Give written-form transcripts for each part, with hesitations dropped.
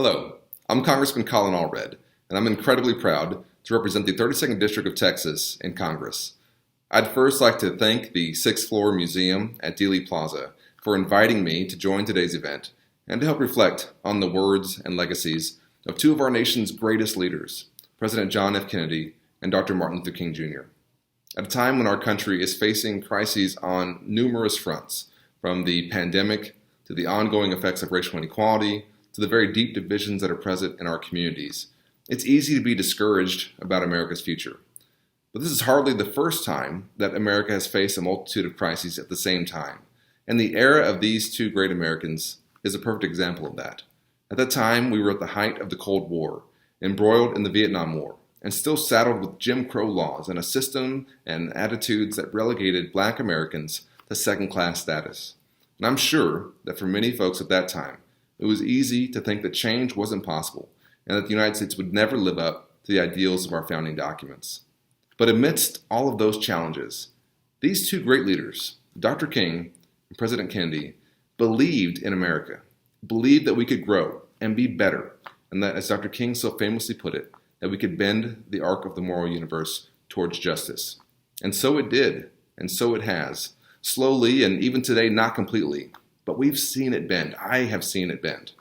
Hello, I'm Congressman Colin Allred, and I'm incredibly proud to represent the 32nd District of Texas in Congress. I'd first like to thank the 6th Floor Museum at Dealey Plaza for inviting me to join today's event and to help reflect on the words and legacies of two of our nation's greatest leaders, President John F. Kennedy and Dr. Martin Luther King Jr. At a time when our country is facing crises on numerous fronts, from the pandemic to the ongoing effects of racial inequality to the very deep divisions that are present in our communities, it's easy to be discouraged about America's future. But this is hardly the first time that America has faced a multitude of crises at the same time, and the era of these two great Americans is a perfect example of that. At that time, we were at the height of the Cold War, embroiled in the Vietnam War, and still saddled with Jim Crow laws and a system and attitudes that relegated Black Americans to second-class status. And I'm sure that for many folks at that time, it was easy to think that change wasn't possible and that the United States would never live up to the ideals of our founding documents. But amidst all of those challenges, these two great leaders, Dr. King and President Kennedy, believed in America, believed that we could grow and be better, and that, as Dr. King so famously put it, that we could bend the arc of the moral universe towards justice. And so it did, and so it has. Slowly, and even today, not completely, but we've seen it bend. I have seen it bend.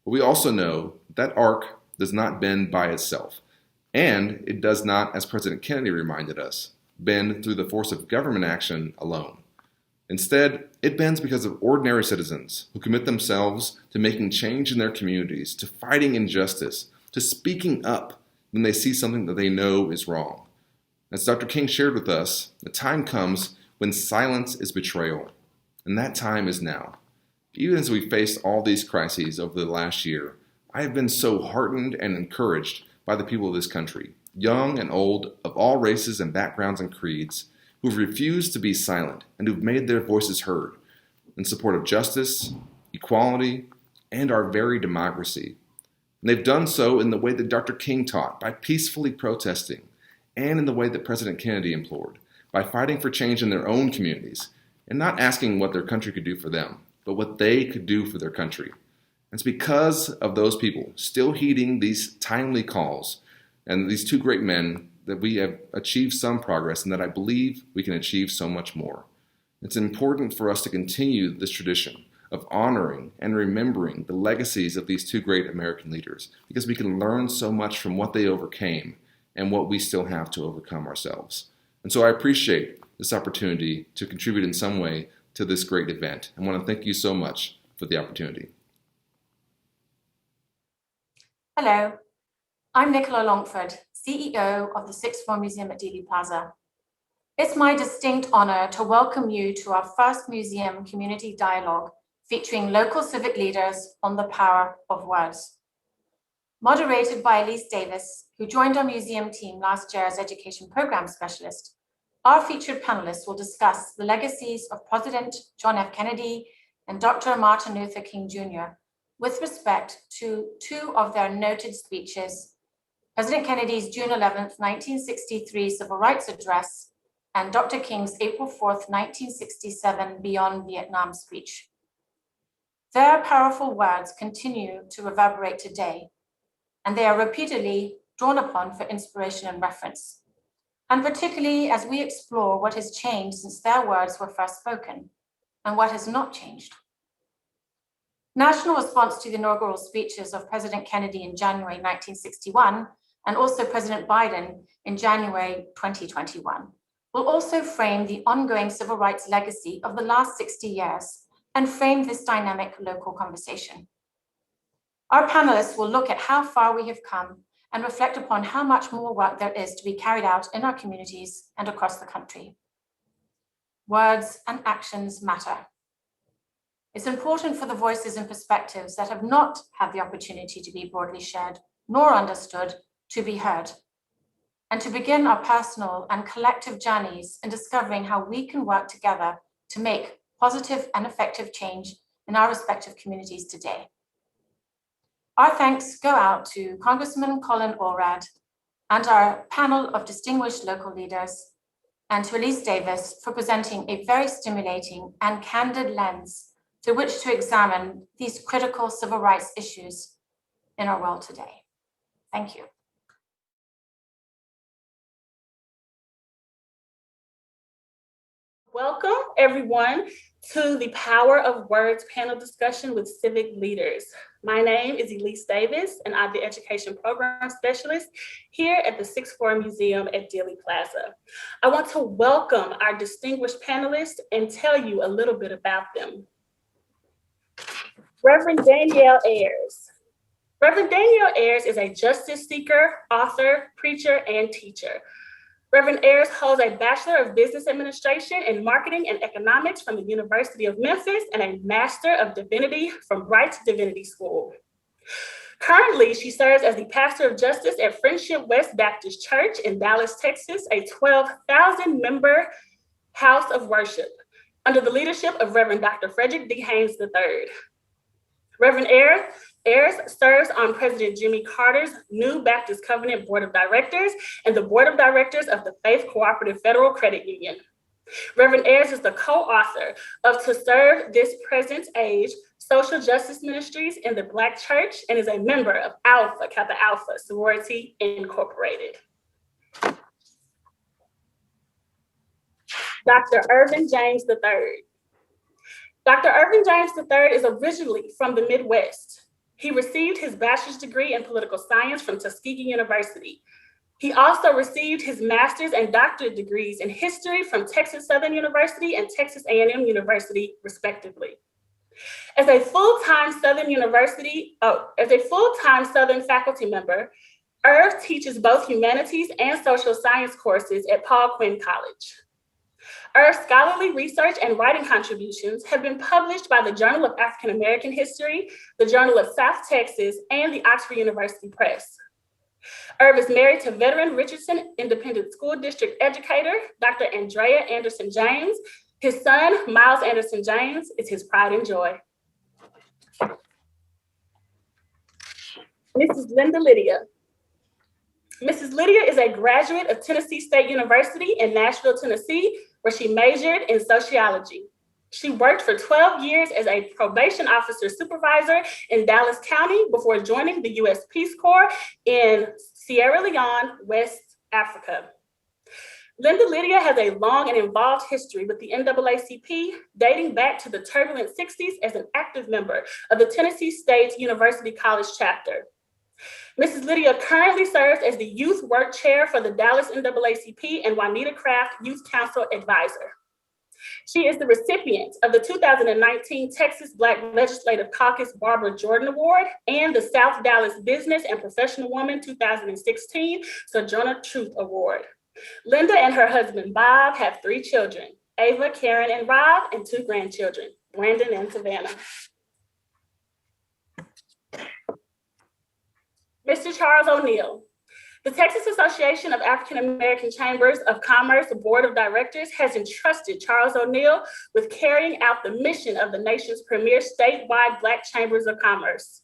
But we also know that arc does not bend by itself. And it does not, as President Kennedy reminded us, bend through the force of government action alone. Instead, it bends because of ordinary citizens who commit themselves to making change in their communities, to fighting injustice, to speaking up when they see something that they know is wrong. As Dr. King shared with us, the time comes when silence is betrayal, and that time is now. Even as we faced all these crises over the last year, I have been so heartened and encouraged by the people of this country, young and old, of all races and backgrounds and creeds, who've refused to be silent and who've made their voices heard in support of justice, equality, and our very democracy. And they've done so in the way that Dr. King taught, by peacefully protesting, and in the way that President Kennedy implored, by fighting for change in their own communities, and not asking what their country could do for them, but what they could do for their country. It's because of those people still heeding these timely calls and these two great men that we have achieved some progress and that I believe we can achieve so much more. It's important for us to continue this tradition of honoring and remembering the legacies of these two great American leaders, because we can learn so much from what they overcame and what we still have to overcome ourselves. And so I appreciate this opportunity to contribute in some way to this great event. I want to thank you so much for the opportunity. Hello, I'm Nicola Longford, CEO of the 6th Floor Museum at Dealey Plaza. It's my distinct honor to welcome you to our first museum community dialogue featuring local civic leaders on the power of words. Moderated by Elyze Davis, who joined our museum team last year as education program specialist, our featured panelists will discuss the legacies of President John F. Kennedy and Dr. Martin Luther King Jr. with respect to two of their noted speeches, President Kennedy's June 11, 1963 Civil Rights Address and Dr. King's April 4, 1967 Beyond Vietnam speech. Their powerful words continue to reverberate today, and they are repeatedly drawn upon for inspiration and reference, and particularly as we explore what has changed since their words were first spoken and what has not changed. National response to the inaugural speeches of President Kennedy in January 1961 and also President Biden in January 2021 will also frame the ongoing civil rights legacy of the last 60 years and frame this dynamic local conversation. Our panelists will look at how far we have come and reflect upon how much more work there is to be carried out in our communities and across the country. Words and actions matter. It's important for the voices and perspectives that have not had the opportunity to be broadly shared nor understood to be heard, and to begin our personal and collective journeys in discovering how we can work together to make positive and effective change in our respective communities today. Our thanks go out to Congressman Colin Allred and our panel of distinguished local leaders, and to Elyze Davis for presenting a very stimulating and candid lens through which to examine these critical civil rights issues in our world today. Thank you. Welcome, everyone, to the Power of Words panel discussion with civic leaders. My name is Elise Davis, and I'm the Education Program Specialist here at the Sixth Floor Museum at Dealey Plaza. I want to welcome our distinguished panelists and tell you a little bit about them. Reverend Danielle Ayers. Reverend Danielle Ayers is a justice seeker, author, preacher, and teacher. Reverend Ayers holds a Bachelor of Business Administration in Marketing and Economics from the University of Memphis and a Master of Divinity from Wright Divinity School. Currently, she serves as the Pastor of Justice at Friendship West Baptist Church in Dallas, Texas, a 12,000 member house of worship under the leadership of Reverend Dr. Frederick D. Haynes III. Reverend Ayers serves on President Jimmy Carter's New Baptist Covenant Board of Directors and the Board of Directors of the Faith Cooperative Federal Credit Union. Reverend Ayers is the co-author of To Serve This Present Age, Social Justice Ministries in the Black Church, and is a member of Alpha Kappa Alpha Sorority Incorporated. Dr. Ervin James III. Dr. Ervin James III is originally from the Midwest. He received his bachelor's degree in political science from Tuskegee University. He also received his master's and doctorate degrees in history from Texas Southern University and Texas A&M University, respectively. As a full-time Southern faculty member, Erv teaches both humanities and social science courses at Paul Quinn College. Erv's scholarly research and writing contributions have been published by the Journal of African American History, the Journal of South Texas, and the Oxford University Press. Erv is married to veteran Richardson Independent School District educator, Dr. Andrea Anderson James. His son, Miles Anderson James, is his pride and joy. Mrs. Linda Lydia. Mrs. Lydia is a graduate of Tennessee State University in Nashville, Tennessee, where she majored in sociology. She worked for 12 years as a probation officer supervisor in Dallas County before joining the U.S. Peace Corps in Sierra Leone, West Africa. Linda Lydia has a long and involved history with the NAACP, dating back to the turbulent 60s as an active member of the Tennessee State University College chapter. Mrs. Lydia currently serves as the Youth Work Chair for the Dallas NAACP and Juanita Craft Youth Council Advisor. She is the recipient of the 2019 Texas Black Legislative Caucus Barbara Jordan Award and the South Dallas Business and Professional Woman 2016 Sojourner Truth Award. Linda and her husband, Bob, have 3 children, Ava, Karen, and Rob, and 2 grandchildren, Brandon and Savannah. Mr. Charles O'Neill. The Texas Association of African American Chambers of Commerce Board of Directors has entrusted Charles O'Neill with carrying out the mission of the nation's premier statewide Black Chambers of Commerce.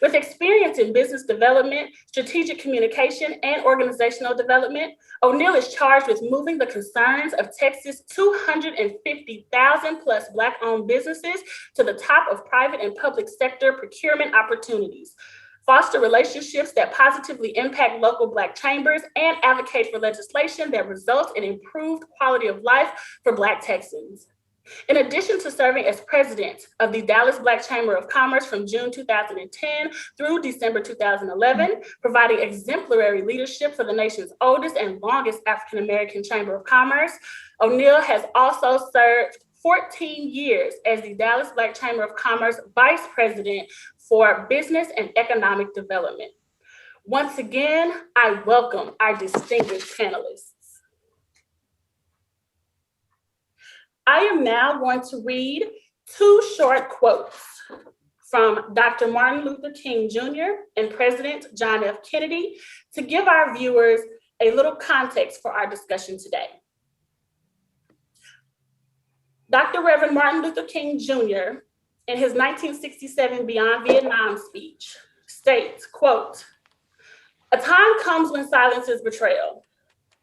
With experience in business development, strategic communication, and organizational development, O'Neill is charged with moving the concerns of Texas' 250,000 plus Black-owned businesses to the top of private and public sector procurement opportunities, foster relationships that positively impact local Black chambers, and advocate for legislation that results in improved quality of life for Black Texans. In addition to serving as president of the Dallas Black Chamber of Commerce from June 2010 through December 2011, providing exemplary leadership for the nation's oldest and longest African American Chamber of Commerce, O'Neill has also served 14 years as the Dallas Black Chamber of Commerce Vice President for Business and Economic Development. Once again, I welcome our distinguished panelists. I am now going to read 2 short quotes from Dr. Martin Luther King Jr. and President John F. Kennedy to give our viewers a little context for our discussion today. Dr. Reverend Martin Luther King Jr., in his 1967 Beyond Vietnam speech, states, quote, "A time comes when silence is betrayal.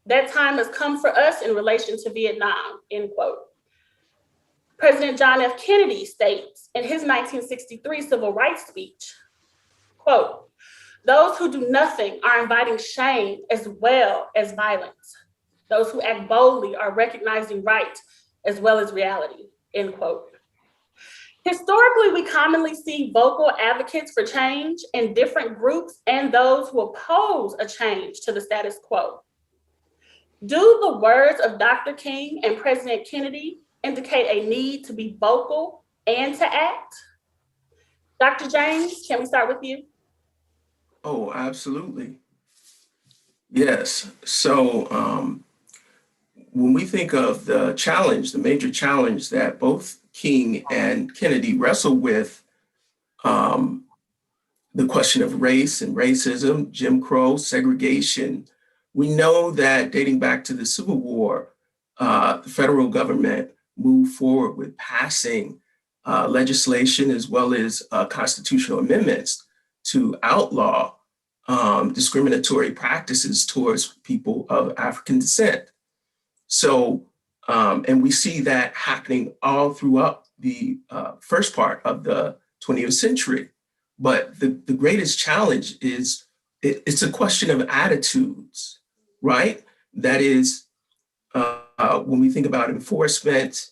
That time has come for us in relation to Vietnam," end quote. President John F. Kennedy states in his 1963 civil rights speech, quote, Those who do nothing are inviting shame as well as violence. Those who act boldly are recognizing right as well as reality, end quote. Historically, we commonly see vocal advocates for change in different groups and those who oppose a change to the status quo. Do the words of Dr. King and President Kennedy indicate a need to be vocal and to act? Dr. James, can we start with you? Oh, absolutely. Yes. So when we think of the challenge, the major challenge that both King and Kennedy wrestled with, the question of race and racism, Jim Crow, segregation, we know that dating back to the Civil War, the federal government moved forward with passing legislation as well as constitutional amendments to outlaw discriminatory practices towards people of African descent. So, and we see that happening all throughout the first part of the 20th century. But the greatest challenge is it's a question of attitudes, right? That is, when we think about enforcement,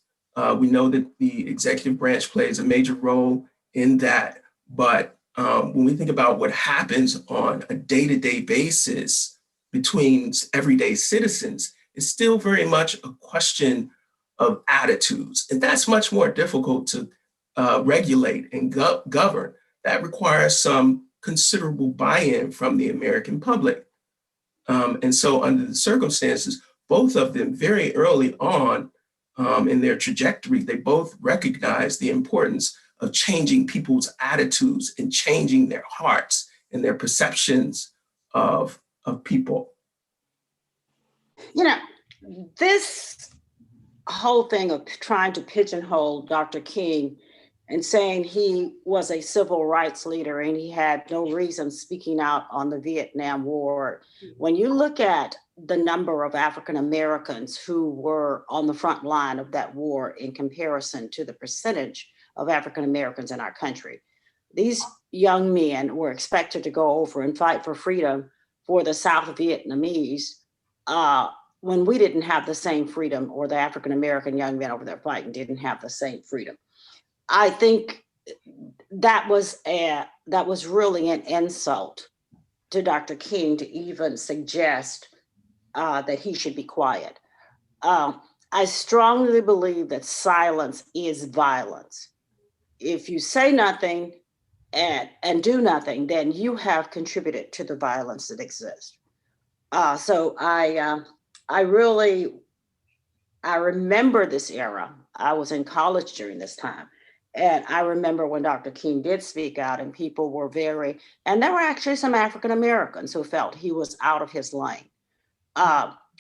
we know that the executive branch plays a major role in that. But when we think about what happens on a day-to-day basis between everyday citizens, it's still very much a question of attitudes. And that's much more difficult to regulate and govern. That requires some considerable buy-in from the American public. And so under the circumstances, both of them very early on in their trajectory, they both recognize the importance of changing people's attitudes and changing their hearts and their perceptions of people. You know, this whole thing of trying to pigeonhole Dr. King and saying he was a civil rights leader and he had no reason speaking out on the Vietnam War. When you look at the number of African Americans who were on the front line of that war in comparison to the percentage of African Americans in our country, these young men were expected to go over and fight for freedom for the South Vietnamese when we didn't have the same freedom, or the African American young men over there fighting didn't have the same freedom. I think that was really an insult to Dr. King to even suggest that he should be quiet. I strongly believe that silence is violence. If you say nothing and do nothing, then you have contributed to the violence that exists. So I remember this era. I was in college during this time. And I remember when Dr. King did speak out and people were and there were actually some African Americans who felt he was out of his lane,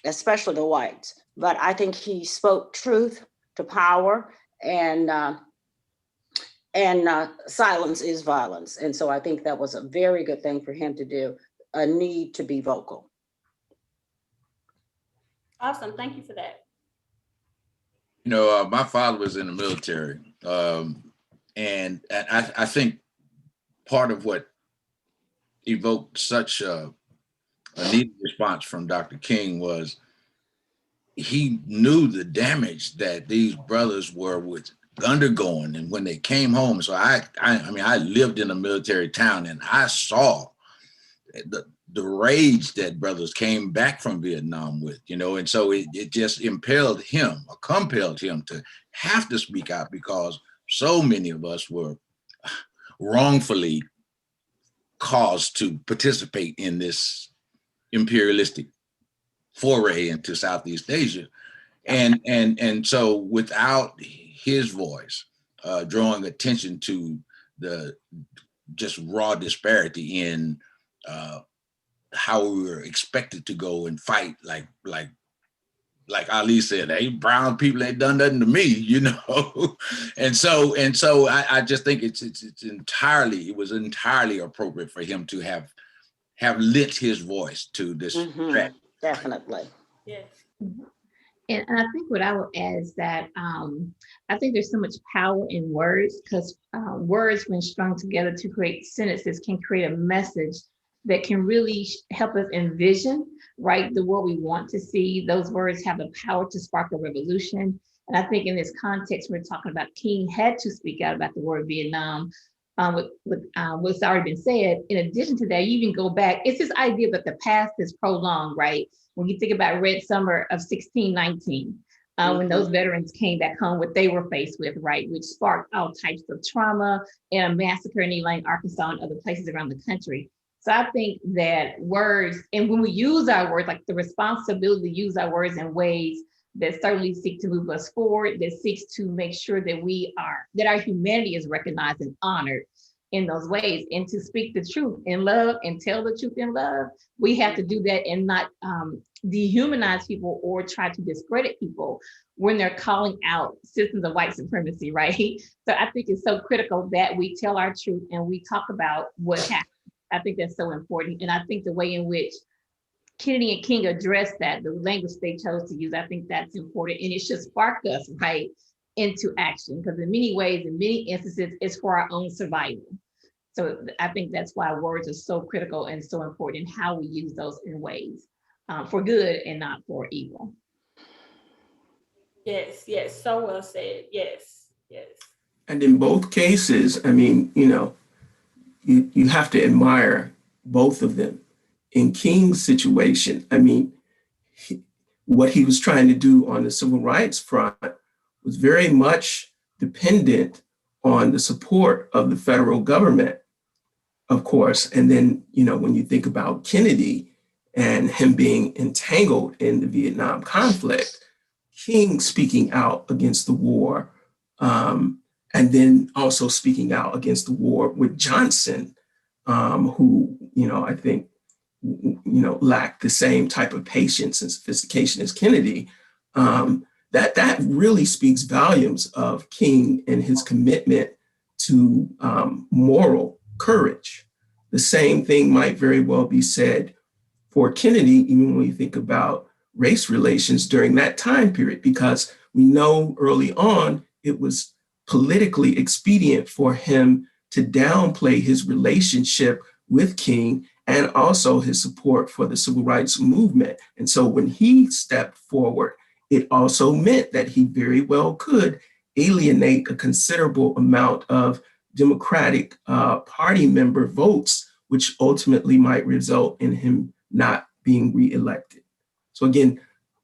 especially the whites. But I think he spoke truth to power, and silence is violence. And so I think that was a very good thing for him to do, a need to be vocal. Awesome, thank you for that. You know, my father was in the military, and I think part of what evoked such a needed response from Dr. King was he knew the damage that these brothers were undergoing, and when they came home. So I mean, I lived in a military town, and I saw the rage that brothers came back from Vietnam with, you know, and so it just compelled him to have to speak out, because so many of us were wrongfully caused to participate in this imperialistic foray into Southeast Asia. And so without his voice drawing attention to the just raw disparity in how we were expected to go and fight, like Elyze said, hey, brown people ain't done nothing to me, you know. and so I just think it was entirely appropriate for him to have lent his voice to this. Definitely. Yes. And I think what I would add is that I think there's so much power in words, because words, when strung together to create sentences, can create a message that can really help us envision, right, the world we want to see. Those words have the power to spark a revolution. And I think in this context, we're talking about King had to speak out about the word Vietnam. With what's already been said, in addition to that, you even go back, it's this idea that the past is prolonged, right? When you think about Red Summer of 1619, when those veterans came back home, what they were faced with, right, which sparked all types of trauma and a massacre in Elaine, Arkansas, and other places around the country. So I think that words, and when we use our words, like the responsibility to use our words in ways that certainly seek to move us forward, that seeks to make sure that our humanity is recognized and honored in those ways, and to speak the truth in love and tell the truth in love. We have to do that and not dehumanize people or try to discredit people when they're calling out systems of white supremacy, right? So I think it's so critical that we tell our truth and we talk about what happened. I think that's so important. And I think the way in which Kennedy and King addressed that, the language they chose to use, I think that's important. And it should spark us, right, into action, because in many ways, in many instances, it's for our own survival. So I think that's why words are so critical and so important in how we use those in ways for good and not for evil. Yes, yes, so well said. Yes, yes. And in both cases, I mean, you have to admire both of them. In King's situation, I mean, what he was trying to do on the civil rights front was very much dependent on the support of the federal government, of course. And then, when you think about Kennedy and him being entangled in the Vietnam conflict, King speaking out against the war, and then also speaking out against the war with Johnson, who, I think, lacked the same type of patience and sophistication as Kennedy. That really speaks volumes of King and his commitment to moral courage. The same thing might very well be said for Kennedy, even when you think about race relations during that time period, because we know early on it was politically expedient for him to downplay his relationship with King and also his support for the civil rights movement. And so when he stepped forward, it also meant that he very well could alienate a considerable amount of Democratic Party member votes, which ultimately might result in him not being reelected. So again,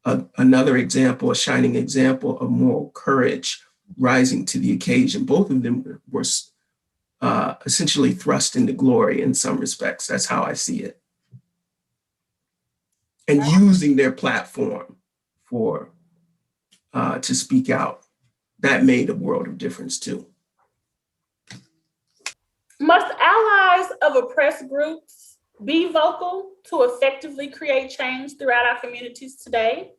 another example, a shining example of moral courage rising to the occasion. Both of them were essentially thrust into glory in some respects. That's how I see it. And using their platform to speak out, that made a world of difference too. Must allies of oppressed groups be vocal to effectively create change throughout our communities today?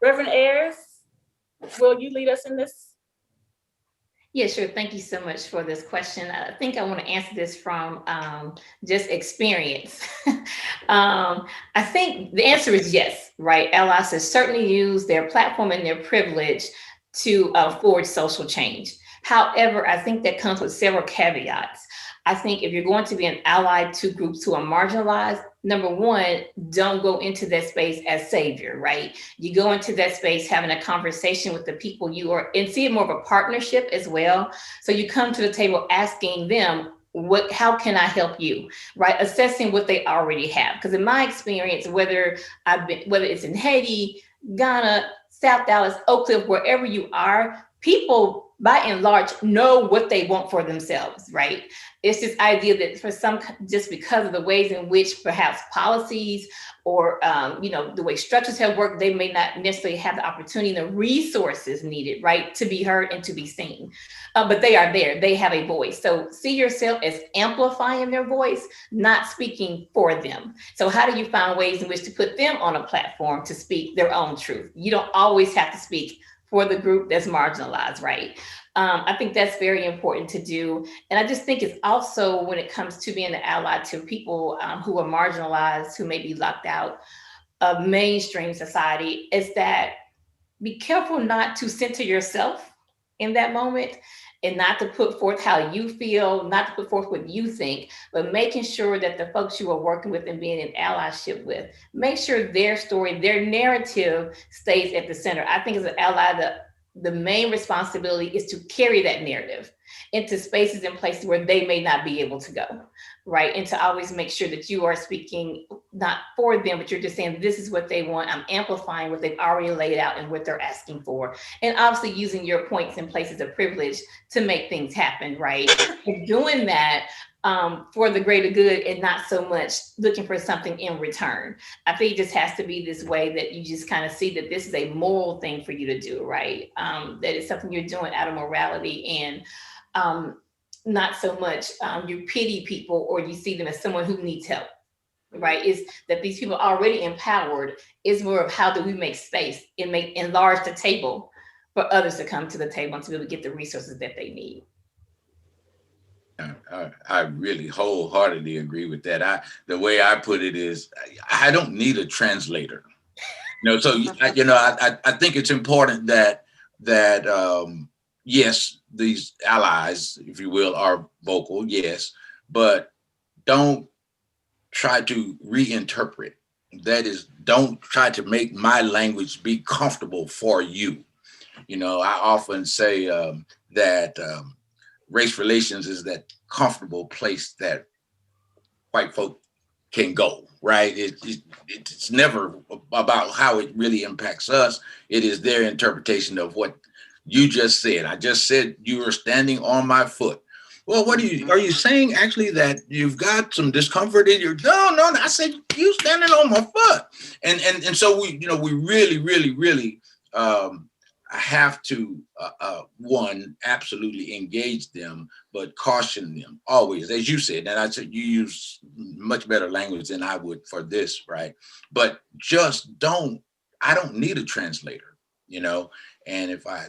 Reverend Ayers, will you lead us in this? Yeah, sure. Thank you so much for this question. I think I want to answer this from just experience. I think the answer is yes, right? Allies have certainly used their platform and their privilege to forge social change. However, I think that comes with several caveats. I think if you're going to be an ally to groups who are marginalized, number one, don't go into that space as savior, right? You go into that space having a conversation with the people you are, and see it more of a partnership as well. So you come to the table asking them, how can I help you, right? Assessing what they already have. Because in my experience, whether it's in Haiti, Ghana, South Dallas, Oak Cliff, wherever you are, people by and large know what they want for themselves, right? It's this idea that for some, just because of the ways in which perhaps policies or the way structures have worked, they may not necessarily have the opportunity and the resources needed, right, to be heard and to be seen. But they are there, they have a voice. So see yourself as amplifying their voice, not speaking for them. So how do you find ways in which to put them on a platform to speak their own truth? You don't always have to speak for the group that's marginalized, right? I think that's very important to do. And I just think it's also, when it comes to being an ally to people who are marginalized, who may be locked out of mainstream society, is that be careful not to center yourself in that moment and not to put forth how you feel, not to put forth what you think, but making sure that the folks you are working with and being in allyship with, make sure their story, their narrative stays at the center. I think as an ally, the main responsibility is to carry that narrative into spaces and places where they may not be able to go, right? And to always make sure that you are speaking not for them, but you're just saying, this is what they want. I'm amplifying what they've already laid out and what they're asking for. And obviously using your points and places of privilege to make things happen, right? And doing that for the greater good and not so much looking for something in return. I think it just has to be this way that you just kind of see that this is a moral thing for you to do, right? That it's something you're doing out of morality and not so much you pity people or you see them as someone who needs help, right? Is that these people are already empowered. Is more of how do we make space and enlarge the table for others to come to the table and to be able to get the resources that they need. I really wholeheartedly agree with that. The way I put it is, I don't need a translator. So I think it's important that yes, these allies, if you will, are vocal, yes, but don't try to reinterpret. That is, don't try to make my language be comfortable for you. I often say that race relations is that comfortable place that white folk can go, right? It's never about how it really impacts us. It is their interpretation of what you just said. I just said you were standing on my foot. Well, are you saying actually that you've got some discomfort in your, no, I said you standing on my foot. And so we really have to, one, absolutely engage them, but caution them always, as you said, and I said, you use much better language than I would for this, right? But just I don't need a translator, and if I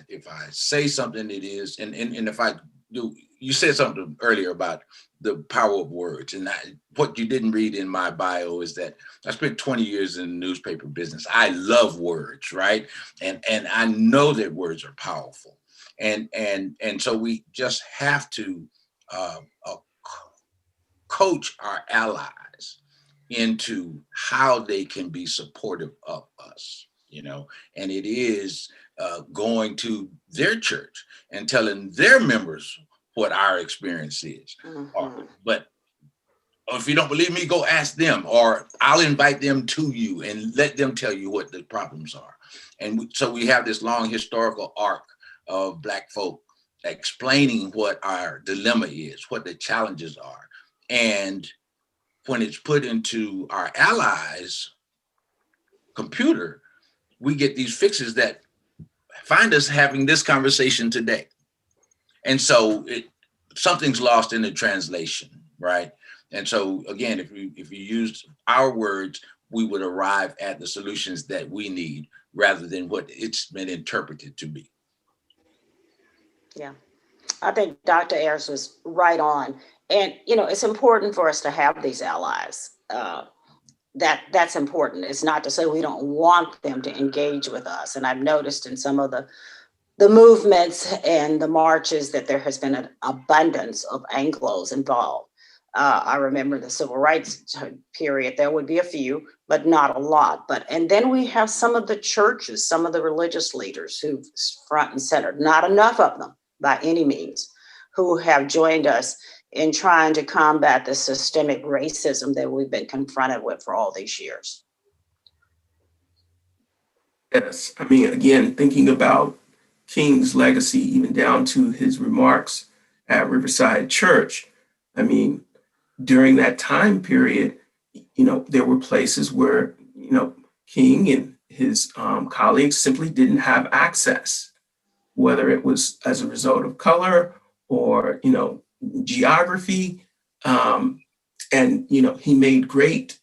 say something, it is, and if I do, you said something earlier about the power of words, and what you didn't read in my bio is that I spent 20 years in the newspaper business. I love words, right? And I know that words are powerful, and so we just have to coach our allies into how they can be supportive of us, and it is going to their church and telling their members what our experience is. But if you don't believe me, go ask them, or I'll invite them to you and let them tell you what the problems are. And so we have this long historical arc of Black folk explaining what our dilemma is, what the challenges are. And when it's put into our allies' computer, we get these fixes that find us having this conversation today. And so something's lost in the translation, right? And so again, if you used our words, we would arrive at the solutions that we need rather than what it's been interpreted to be. Yeah, I think Dr. Ayers was right on. And, it's important for us to have these allies. That's important. It's not to say we don't want them to engage with us. And I've noticed in some of the movements and the marches that there has been an abundance of Anglos involved. I remember the civil rights period, there would be a few, but not a lot. And then we have some of the churches, some of the religious leaders who front and center, not enough of them by any means, who have joined us in trying to combat the systemic racism that we've been confronted with for all these years. Yes, I mean, again, thinking about King's legacy, even down to his remarks at Riverside Church, I mean, during that time period, there were places where, King and his colleagues simply didn't have access, whether it was as a result of color or, geography. And, he made great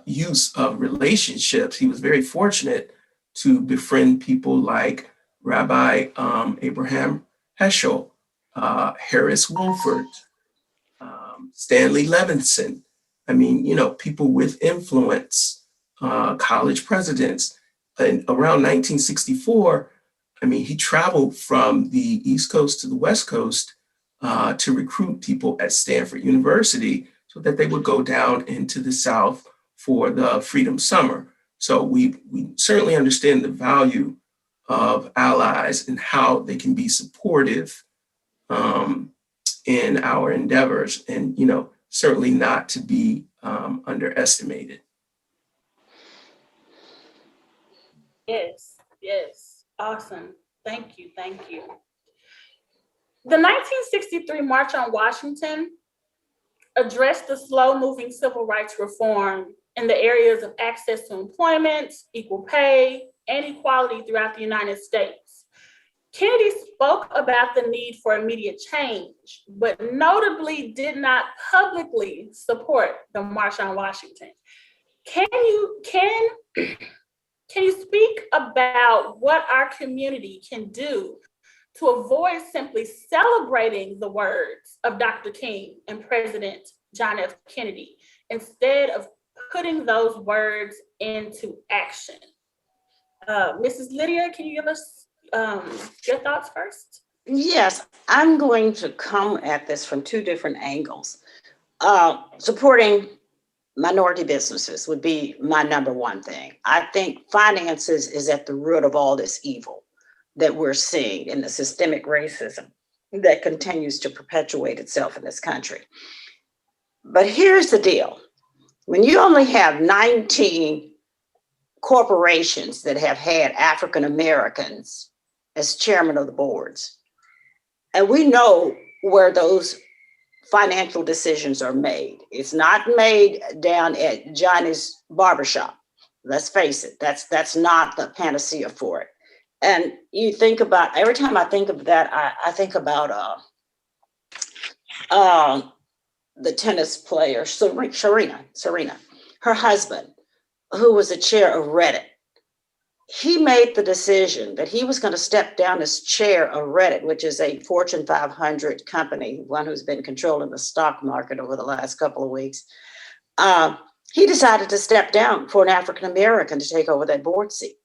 use of relationships. He was very fortunate to befriend people like Rabbi Abraham Heschel, Harris Wilford, Stanley Levinson. I mean, people with influence, college presidents. And around 1964, I mean, he traveled from the East Coast to the West Coast to recruit people at Stanford University so that they would go down into the South for the Freedom Summer. So we certainly understand the value of allies and how they can be supportive in our endeavors, and certainly not to be underestimated. Yes, yes, awesome. Thank you, thank you. The 1963 March on Washington addressed the slow-moving civil rights reform in the areas of access to employment, equal pay, and equality throughout the United States. Kennedy spoke about the need for immediate change, but notably did not publicly support the March on Washington. Can you speak about what our community can do to avoid simply celebrating the words of Dr. King and President John F. Kennedy instead of putting those words into action? Mrs. Lydia, can you give us your thoughts first? Yes, I'm going to come at this from two different angles. Supporting minority businesses would be my number one thing. I think finances is at the root of all this evil that we're seeing in the systemic racism that continues to perpetuate itself in this country. But here's the deal. When you only have 19 corporations that have had African Americans as chairman of the boards, and we know where those financial decisions are made. It's not made down at Johnny's barbershop. Let's face it, that's not the panacea for it. And you think about, every time I think of that, I think about the tennis player, Serena, her husband, who was the chair of Reddit. He made the decision that he was going to step down as chair of Reddit, which is a Fortune 500 company, one who's been controlling the stock market over the last couple of weeks. He decided to step down for an African American to take over that board seat.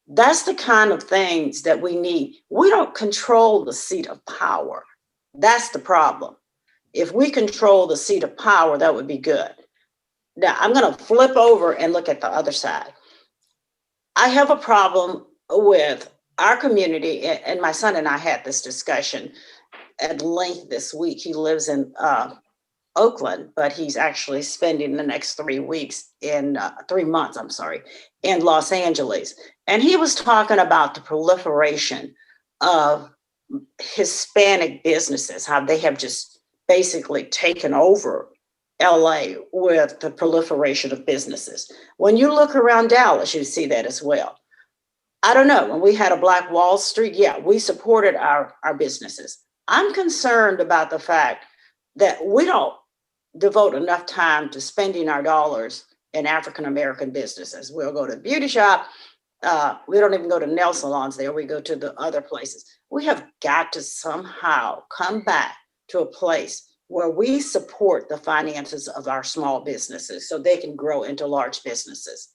That's the kind of things that we need. We don't control the seat of power. That's the problem. If we control the seat of power, that would be good. Now, I'm going to flip over and look at the other side. I have a problem with our community, and my son and I had this discussion at length this week. He lives in Oakland, but he's actually spending the next 3 months, in Los Angeles. And he was talking about the proliferation of Hispanic businesses, how they have just basically taken over LA with the proliferation of businesses. When you look around Dallas, you see that as well. I don't know, when we had a Black Wall Street, yeah, we supported our businesses. I'm concerned about the fact that we don't devote enough time to spending our dollars in African-American businesses. We'll go to a beauty shop. We don't even go to nail salons there. We go to the other places. We have got to somehow come back to a place where we support the finances of our small businesses so they can grow into large businesses.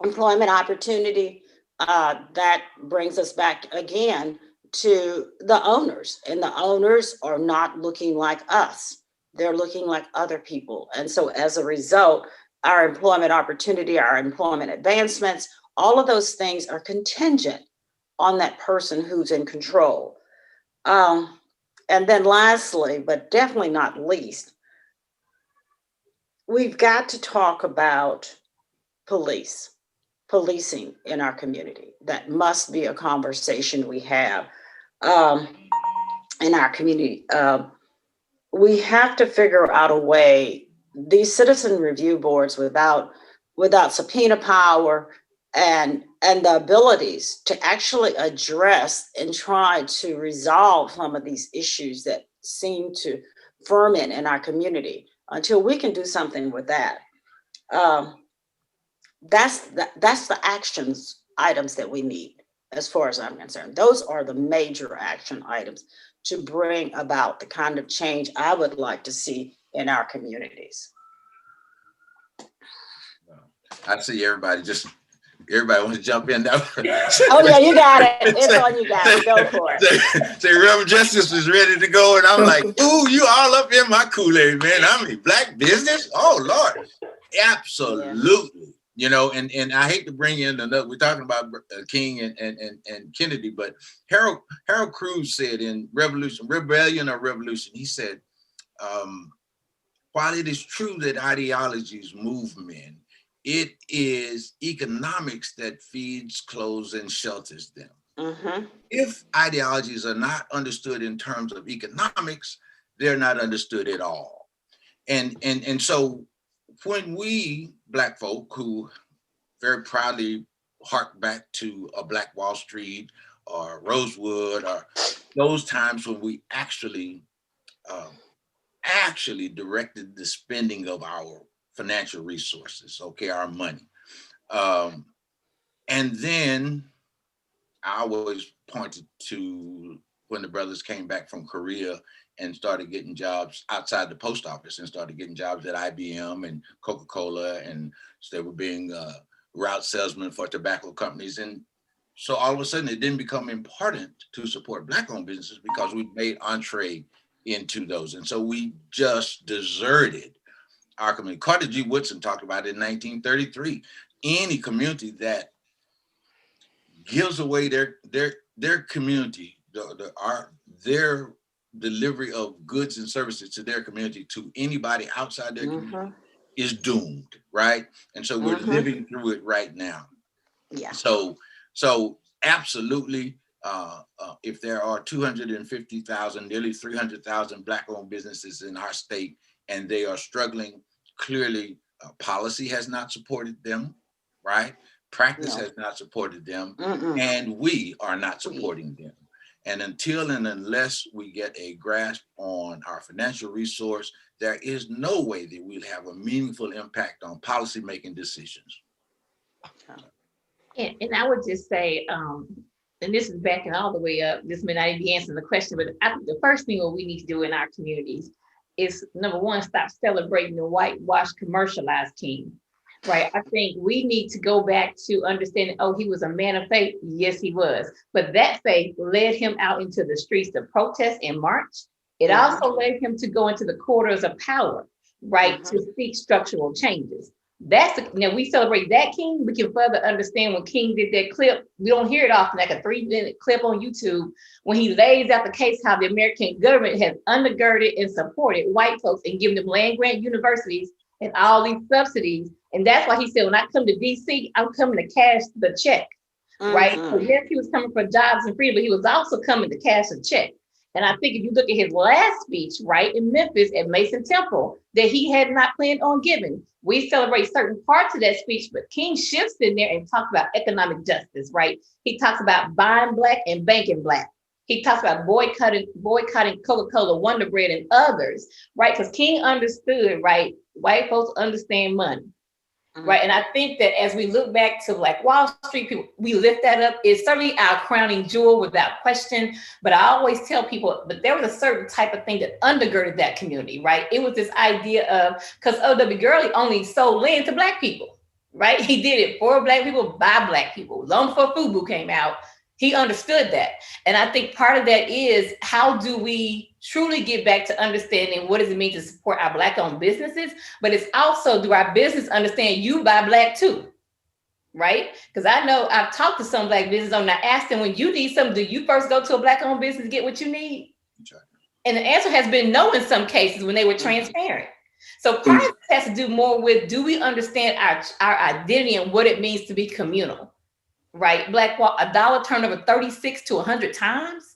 Employment opportunity, that brings us back again to the owners, and the owners are not looking like us. They're looking like other people. And so as a result, our employment opportunity, our employment advancements, all of those things are contingent on that person who's in control. And then lastly, but definitely not least, we've got to talk about policing in our community. That must be a conversation we have in our community. We have to figure out a way, these citizen review boards without subpoena power and the abilities to actually address and try to resolve some of these issues that seem to ferment in our community. Until we can do something with that, that's the actions items that we need, as far as I'm concerned. Those are the major action items to bring about the kind of change I would like to see in our communities. I see everybody just Everybody wants to jump in now. Oh yeah, you got it. It's on you guys. Go for it. Say Reverend Justice is ready to go, and I'm like, ooh, you all up in my Kool-Aid, man. I mean, black business? Oh Lord, absolutely. You know, and I hate to bring in another. We're talking about King and Kennedy, but Harold Cruz said in Rebellion or Revolution, he said, while it is true that ideologies move men, it is economics that feeds, clothes, and shelters them. Mm-hmm. If ideologies are not understood in terms of economics, they're not understood at all. And so when we Black folk who very proudly hark back to a Black Wall Street or Rosewood or those times when we actually directed the spending of our financial resources, okay, our money. And then I always pointed to when the brothers came back from Korea and started getting jobs outside the post office and started getting jobs at IBM and Coca-Cola, and so they were being route salesmen for tobacco companies. And so all of a sudden it didn't become important to support Black-owned businesses because we made entree into those. And so we just deserted our community. Carter G. Woodson talked about it in 1933. Any community that gives away their community, their delivery of goods and services to their community to anybody outside their community is doomed, right? And so we're living through it right now. Yeah. So absolutely, if there are 250,000, nearly 300,000 Black-owned businesses in our state, and they are struggling, clearly policy has not supported them, right? Practice has not supported them, and we are not supporting them. And until and unless we get a grasp on our financial resource, there is no way that we'll have a meaningful impact on policy-making decisions. And I would just say, and this is backing all the way up, this may not even be answering the question, but I think the first thing what we need to do in our communities is, number one, stop celebrating the whitewash commercialized king, right? I think we need to go back to understanding, oh, he was a man of faith. Yes, he was. But that faith led him out into the streets to protest and march. It also led him to go into the quarters of power, right? To seek structural changes. We celebrate that king. We can further understand when King did that clip. We don't hear it often, like a 3-minute clip on YouTube, when he lays out the case how the American government has undergirded and supported white folks and given them land grant universities and all these subsidies. And that's why he said, when I come to DC, I'm coming to cash the check, right? So yes, he was coming for jobs and freedom, but he was also coming to cash a check. And I think if you look at his last speech, right, in Memphis at Mason Temple, that he had not planned on giving. We celebrate certain parts of that speech, but King shifts in there and talks about economic justice, right? He talks about buying Black and banking Black. He talks about boycotting Coca-Cola, Wonder Bread, and others, right? Because King understood, right, white folks understand money. Right. And I think that as we look back to Black Wall Street, people, we lift that up. It's certainly our crowning jewel without question. But I always tell people, but there was a certain type of thing that undergirded that community, right? It was this idea of, because O.W. Gurley only sold land to Black people, right? He did it for Black people, by Black people. Long before FUBU came out, he understood that. And I think part of that is, how do we truly get back to understanding what does it mean to support our Black-owned businesses? But it's also, do our business understand you buy Black too, right? Because I know I've talked to some Black business owners, and I asked them, when you need something, do you first go to a Black-owned business to get what you need? Right. And the answer has been no in some cases when they were transparent. So part of this has to do more with, do we understand our identity and what it means to be communal, right? A dollar turned over 36 to 100 times.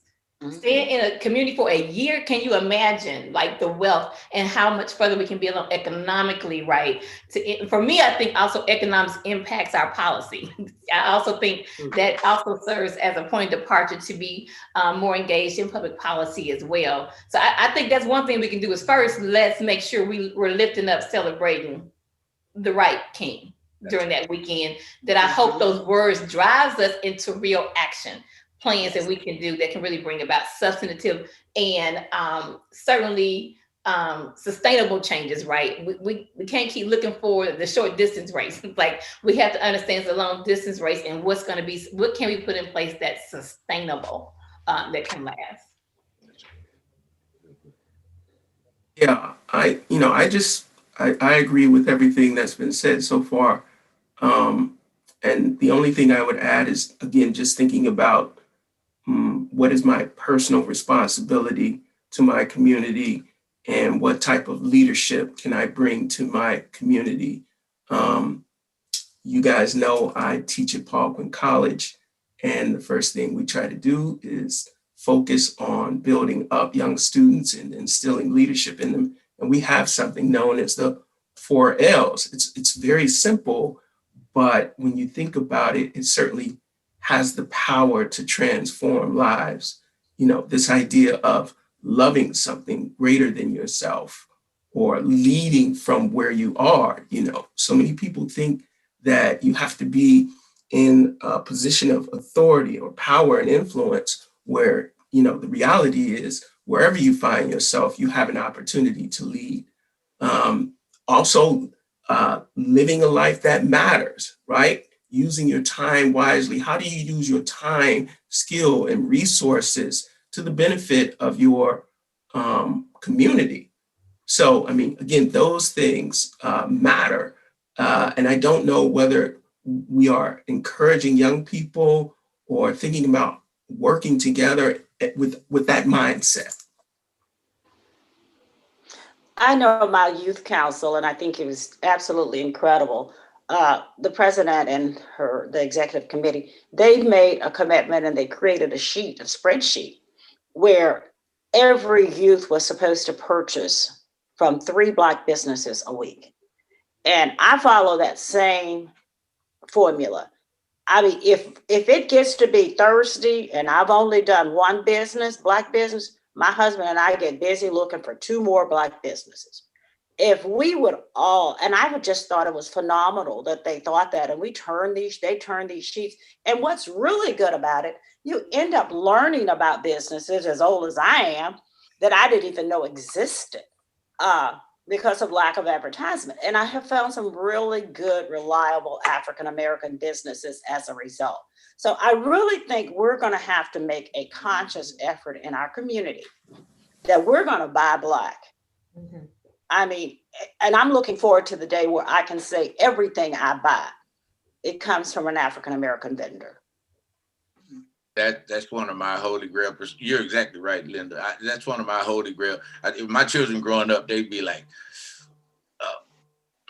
Staying in a community for a year, can you imagine like the wealth and how much further we can be along economically, right? For me, I think also economics impacts our policy. I also think that also serves as a point of departure to be more engaged in public policy as well. So I think that's one thing we can do is, first, let's make sure we're lifting up, celebrating the right king during that weekend, that I hope those words drives us into real action. Plans that we can do that can really bring about substantive and certainly sustainable changes, right? We can't keep looking for the short distance race. Like we have to understand the long distance race and what can we put in place that's sustainable, that can last. Yeah, I agree with everything that's been said so far. And the only thing I would add is, again, just thinking about what is my personal responsibility to my community and what type of leadership can I bring to my community. You guys know I teach at Paul Quinn College, and the first thing we try to do is focus on building up young students and instilling leadership in them. And we have something known as the 4 L's. It's very simple, but when you think about it, it certainly has the power to transform lives. You know, this idea of loving something greater than yourself or leading from where you are. You know, so many people think that you have to be in a position of authority or power and influence, where, you know, the reality is wherever you find yourself, you have an opportunity to lead. Also, living a life that matters, right? Using your time wisely. How do you use your time, skill, and resources to the benefit of your community? So, I mean, again, those things matter. And I don't know whether we are encouraging young people or thinking about working together with that mindset. I know my youth council, and I think it was absolutely incredible. The president and the executive committee, they made a commitment and they created a spreadsheet, where every youth was supposed to purchase from 3 Black businesses a week. And I follow that same formula. I mean, if it gets to be Thursday and I've only done 1 business, Black business, my husband and I get busy looking for 2 more Black businesses. If we would all, and I would just thought it was phenomenal that they thought that, and they turn these sheets. And what's really good about it, you end up learning about businesses as old as I am that I didn't even know existed. Because of lack of advertisement. And I have found some really good, reliable African-American businesses as a result. So I really think we're going to have to make a conscious effort in our community that we're going to buy Black. Mm-hmm. I mean, and I'm looking forward to the day where I can say everything I buy, it comes from an African-American vendor. That's one of my holy grail. You're exactly right, Linda. That's one of my holy grail. If my children growing up, they'd be like,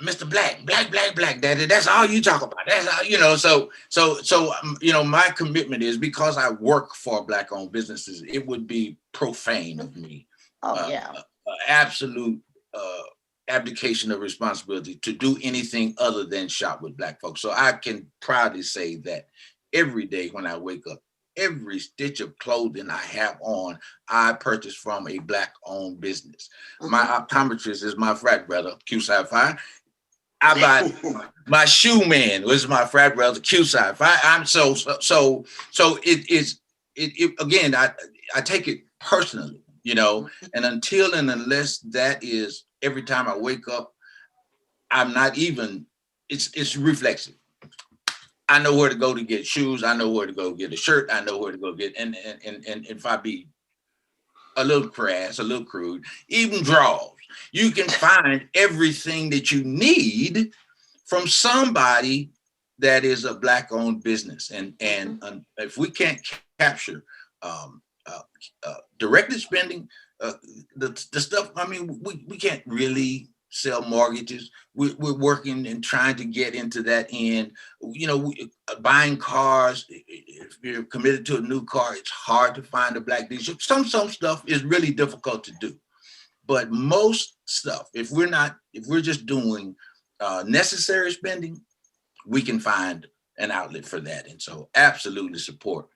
Mr. Black, Daddy. That's all you talk about. That's all, you know. So, you know, my commitment is, because I work for Black-owned businesses, it would be profane of me. Absolute abdication of responsibility to do anything other than shop with Black folks. So I can proudly say that every day when I wake up, every stitch of clothing I have on, I purchase from a Black-owned business. Mm-hmm. My optometrist is my frat brother, Q Sci-Fi. I buy my shoe man was my frat brother, Q Sci-Fi. I'm so it is again. I take it personally, you know, and until and unless that is every time I wake up, I'm not even. It's reflexive. I know where to go to get shoes. I know where to go get a shirt. I know where to go get, and if I be a little crass, a little crude, even drawers, you can find everything that you need from somebody that is a Black-owned business. And if we can't capture directed spending, the stuff, I mean, we can't really sell mortgages. We're working and trying to get into that end. You know, buying cars, if you're committed to a new car, it's hard to find a Black dealership. Some stuff is really difficult to do. But most stuff, if we're just doing necessary spending, we can find an outlet for that. And so absolutely support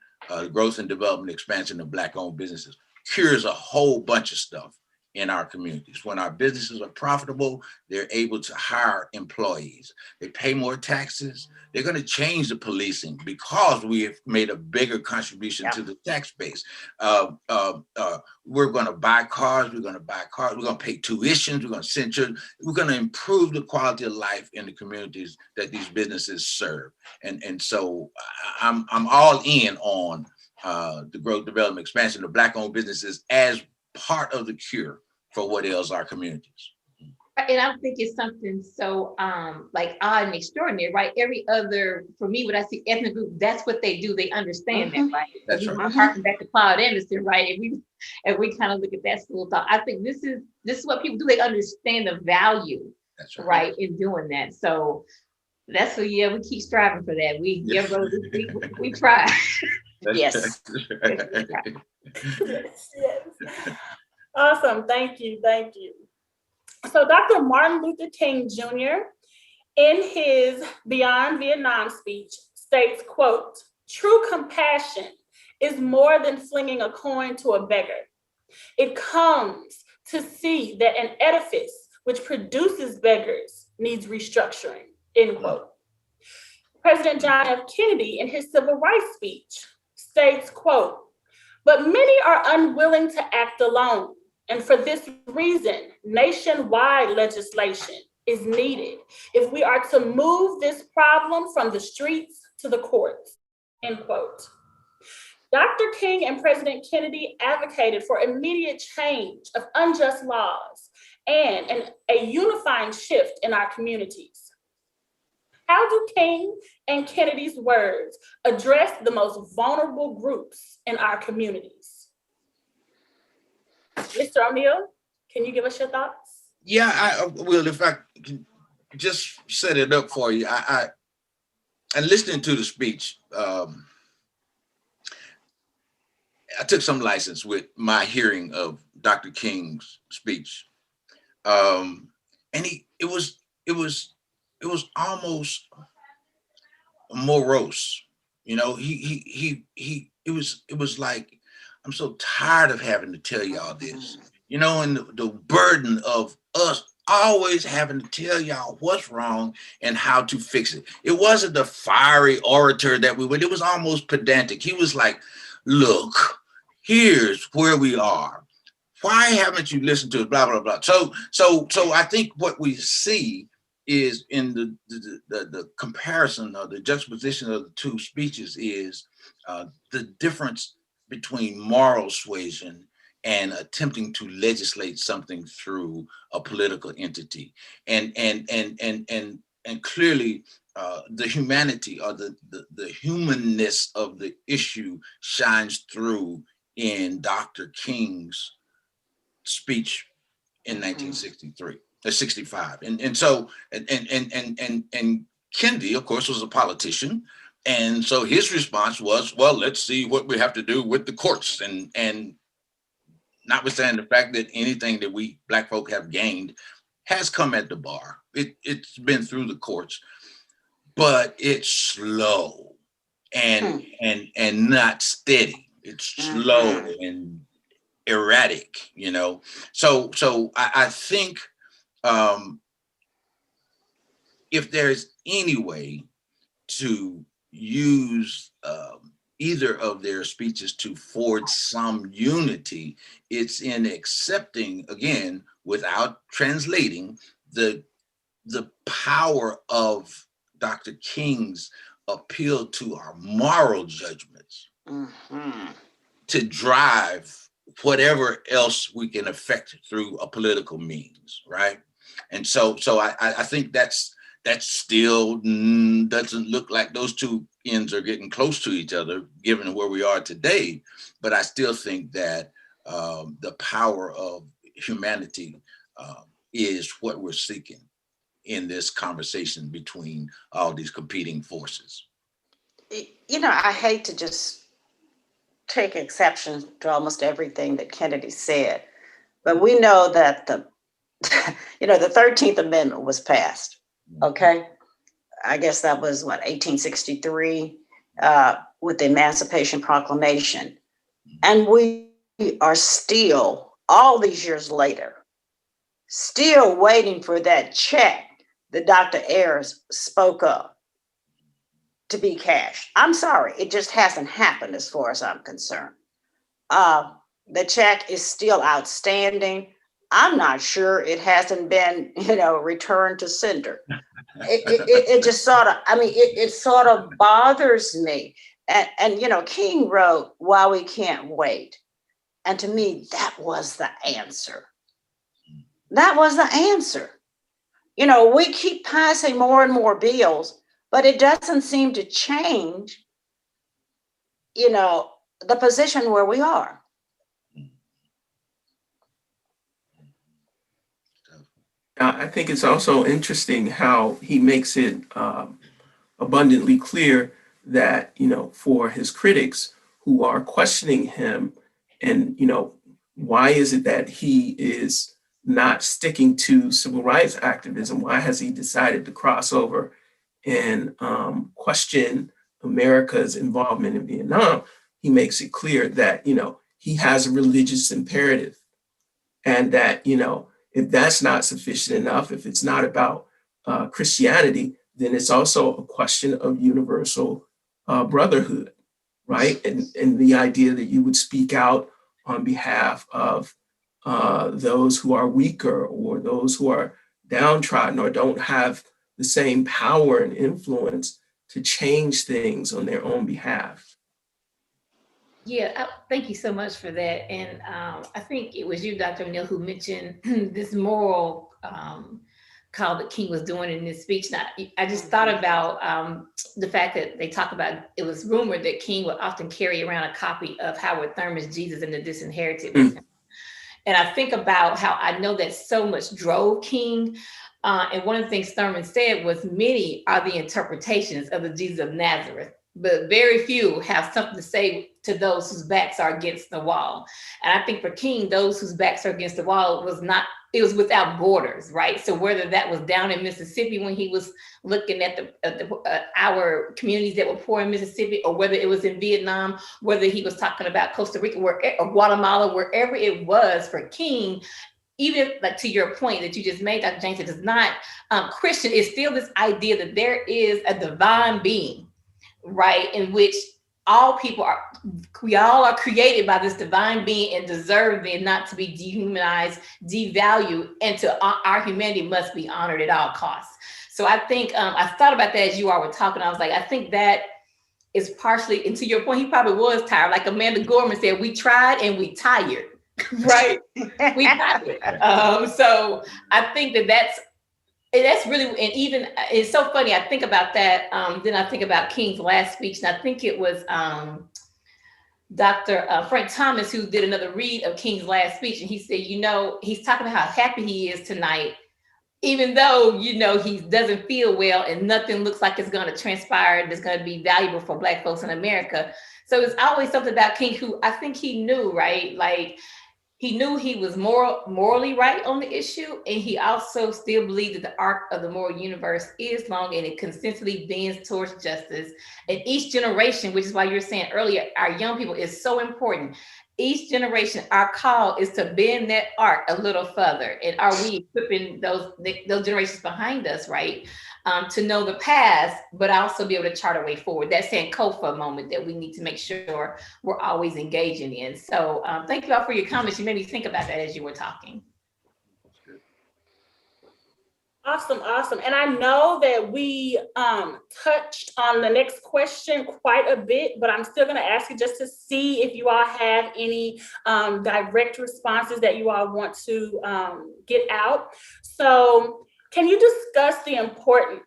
growth and development, expansion of Black-owned businesses. Cures a whole bunch of stuff in our communities. When our businesses are profitable, they're able to hire employees. They pay more taxes. They're going to change the policing because we have made a bigger contribution to the tax base. We're going to buy cars. We're going to pay tuitions. We're going to send children. We're going to improve the quality of life in the communities that these businesses serve. And so I'm all in on the growth, development, expansion of Black-owned businesses as part of the cure for what ails our communities. And I think it's something so like odd and extraordinary, right? Every other, for me, when I see ethnic group, that's what they do. They understand that, right? That's right. I'm harking back to Claude Anderson, right? And we kind of look at that school thought. I think this is what people do. They understand the value, that's right, in doing that. So that's what, yeah, we keep striving for that. We try. Yes. Yes. Awesome. Thank you. So Dr. Martin Luther King Jr., in his Beyond Vietnam speech, states, quote, "True compassion is more than flinging a coin to a beggar. It comes to see that an edifice which produces beggars needs restructuring," end quote. President John F. Kennedy, in his civil rights speech, states, quote, "But many are unwilling to act alone. And for this reason, nationwide legislation is needed if we are to move this problem from the streets to the courts," end quote. Dr. King and President Kennedy advocated for immediate change of unjust laws and a unifying shift in our communities. How do King and Kennedy's words address the most vulnerable groups in our communities? Mr. O'Neill, can you give us your thoughts? Yeah, I will. If I can just set it up for you, and listening to the speech, I took some license with my hearing of Dr. King's speech, and it was almost morose. You know, it was like, I'm so tired of having to tell y'all this, you know, and the burden of us always having to tell y'all what's wrong and how to fix it. It wasn't the fiery orator that we were, it was almost pedantic. He was like, look, here's where we are. Why haven't you listened to us, blah, blah, blah. So I think what we see is in the comparison or the juxtaposition of the two speeches is the difference between moral suasion and attempting to legislate something through a political entity, and clearly the humanity or the humanness of the issue shines through in Dr. King's speech in 1963, 65, and so Kennedy, of course, was a politician. And so his response was, well, let's see what we have to do with the courts. And notwithstanding the fact that anything that we Black folk have gained has come at the bar. It's been through the courts, but it's slow and not steady. It's slow and erratic, you know. So I think if there's any way to use either of their speeches to forge some unity, it's in accepting, again, without translating, the power of Dr. King's appeal to our moral judgments to drive whatever else we can affect through a political means, right? And so I think that's still doesn't look like those two ends are getting close to each other, given where we are today. But I still think that the power of humanity is what we're seeking in this conversation between all these competing forces. You know, I hate to just take exception to almost everything that Kennedy said, but we know that the 13th Amendment was passed. Okay, I guess that was 1863 with the Emancipation Proclamation, and we are still all these years later, still waiting for that check that Dr. Ayers spoke of to be cashed. I'm sorry, it just hasn't happened as far as I'm concerned. The check is still outstanding. I'm not sure it hasn't been, returned to sender. It just sort of, it sort of bothers me. And King wrote, "Why We Can't Wait." And to me, that was the answer. That was the answer. We keep passing more and more bills, but it doesn't seem to change, the position where we are. I think it's also interesting how he makes it abundantly clear that, for his critics who are questioning him and, why is it that he is not sticking to civil rights activism? Why has he decided to cross over and question America's involvement in Vietnam? He makes it clear that, he has a religious imperative, and that, if that's not sufficient enough, if it's not about Christianity, then it's also a question of universal brotherhood, right? And the idea that you would speak out on behalf of those who are weaker, or those who are downtrodden, or don't have the same power and influence to change things on their own behalf. Yeah, thank you so much for that. And I think it was you, Dr. O'Neill, who mentioned this moral call that King was doing in his speech. Now, I just thought about the fact that they talk about, it was rumored that King would often carry around a copy of Howard Thurman's Jesus and the Disinherited with him. And I think about how I know that so much drove King. And one of the things Thurman said was, many are the interpretations of the Jesus of Nazareth, but very few have something to say to those whose backs are against the wall. And I think for King, those whose backs are against the wall it was without borders, right? So whether that was down in Mississippi when he was looking at our communities that were poor in Mississippi, or whether it was in Vietnam, whether he was talking about Costa Rica or Guatemala, wherever it was, for King, even like to your point that you just made, Dr. James, it is not Christian. It's still this idea that there is a divine being, right, in which we all are created by this divine being and deserving not to be dehumanized, devalued, and our humanity must be honored at all costs. So I think I thought about that as you all were talking. I was like, I think that is partially, and to your point, he probably was tired. Like Amanda Gorman said, we tried and we tired, right? We tired. So I think that's really, and even it's so funny. I think about that. Then I think about King's last speech, and I think it was Dr. Frank Thomas who did another read of King's last speech, and he said, he's talking about how happy he is tonight, even though he doesn't feel well and nothing looks like it's going to transpire that's going to be valuable for Black folks in America. So it's always something about King who I think he knew, right? Like, he knew he was morally right on the issue, and he also still believed that the arc of the moral universe is long and it consistently bends towards justice. And each generation, which is why you were saying earlier, our young people is so important. Each generation, our call is to bend that arc a little further. And are we equipping those generations behind us, right? To know the past, but also be able to chart a way forward. That Sankofa moment that we need to make sure we're always engaging in. So thank you all for your comments. You made me think about that as you were talking. Awesome. And I know that we touched on the next question quite a bit, but I'm still going to ask you just to see if you all have any direct responses that you all want to get out. So can you discuss the importance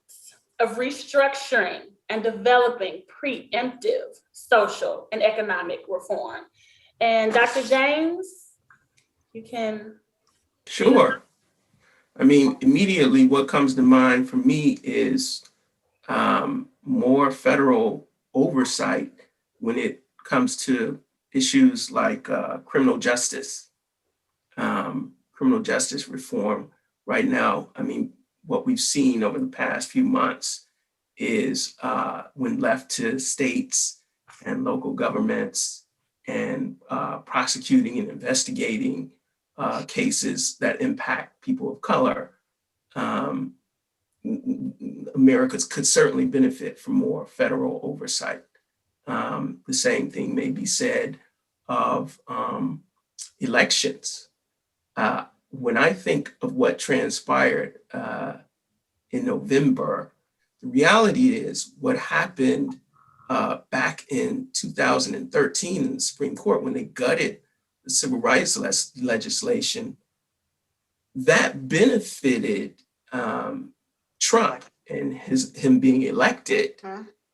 of restructuring and developing preemptive social and economic reform? And Dr. James, you can. Sure. I mean, immediately what comes to mind for me is more federal oversight when it comes to issues like criminal justice reform. Right now, I mean, what we've seen over the past few months is when left to states and local governments and prosecuting and investigating cases that impact people of color, America could certainly benefit from more federal oversight. The same thing may be said of elections. When I think of what transpired in November, the reality is what happened back in 2013 in the Supreme Court when they gutted the civil rights legislation, that benefited Trump and him being elected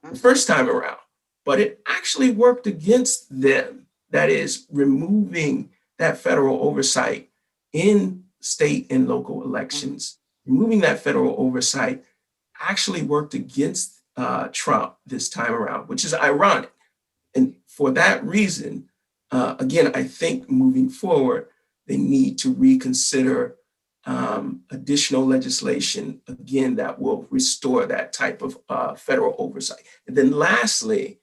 the first time around, but it actually worked against them. That is, removing that federal oversight in state and local elections. Removing that federal oversight actually worked against Trump this time around, which is ironic. And for that reason, again, I think moving forward, they need to reconsider additional legislation, again, that will restore that type of federal oversight. And then lastly,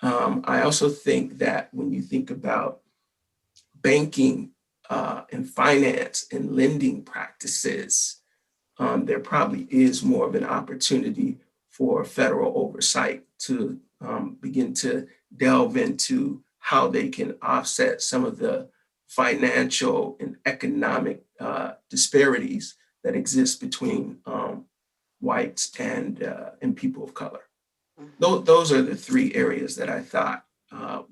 I also think that when you think about banking and finance and lending practices, there probably is more of an opportunity for federal oversight to begin to delve into how they can offset some of the financial and economic disparities that exist between whites and people of color. Those are the three areas that I thought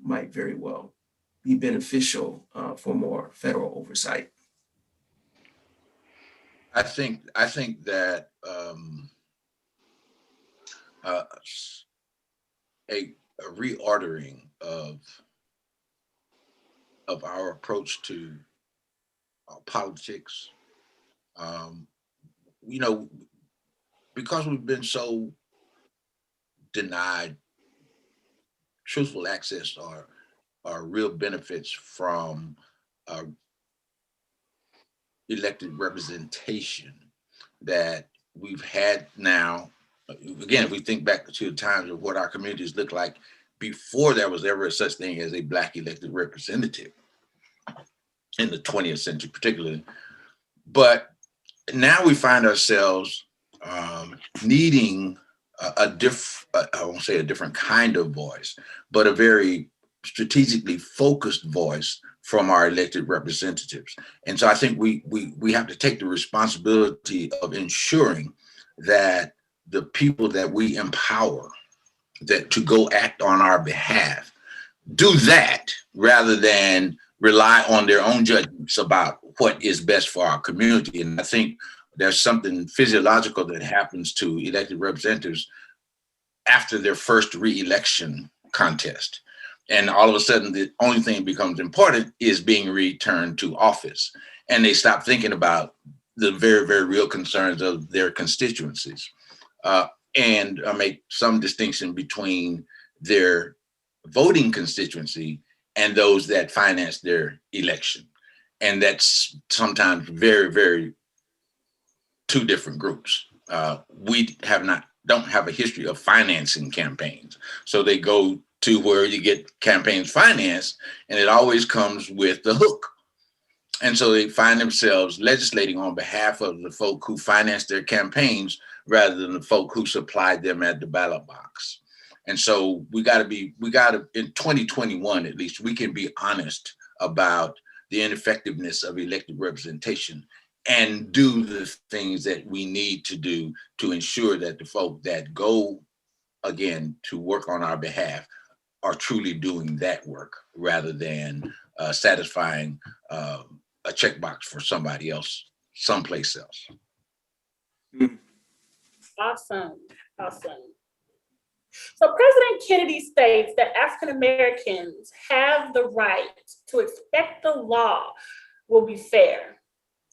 might very well be beneficial for more federal oversight. I think that a reordering of our approach to politics, because we've been so denied truthful access or real benefits from elected representation that we've had now. Again, if we think back to the times of what our communities looked like before there was ever such thing as a Black elected representative in the 20th century particularly. But now we find ourselves needing I won't say a different kind of voice, but a very strategically focused voice from our elected representatives. And so I think we have to take the responsibility of ensuring that the people that we empower that to go act on our behalf do that rather than rely on their own judgments about what is best for our community. And I think there's something physiological that happens to elected representatives after their first re-election contest. And all of a sudden, the only thing that becomes important is being returned to office. And they stop thinking about the very, very real concerns of their constituencies. And make some distinction between their voting constituency and those that finance their election. And that's sometimes very, very two different groups. We don't have a history of financing campaigns. So they go to where you get campaigns financed, and it always comes with the hook. And so they find themselves legislating on behalf of the folk who finance their campaigns rather than the folk who supplied them at the ballot box. And so we got to, in 2021, at least, we can be honest about the ineffectiveness of elected representation and do the things that we need to do to ensure that the folk that go, again, to work on our behalf are truly doing that work rather than satisfying a checkbox for somebody else, someplace else. Awesome. So President Kennedy states that African Americans have the right to expect the law will be fair.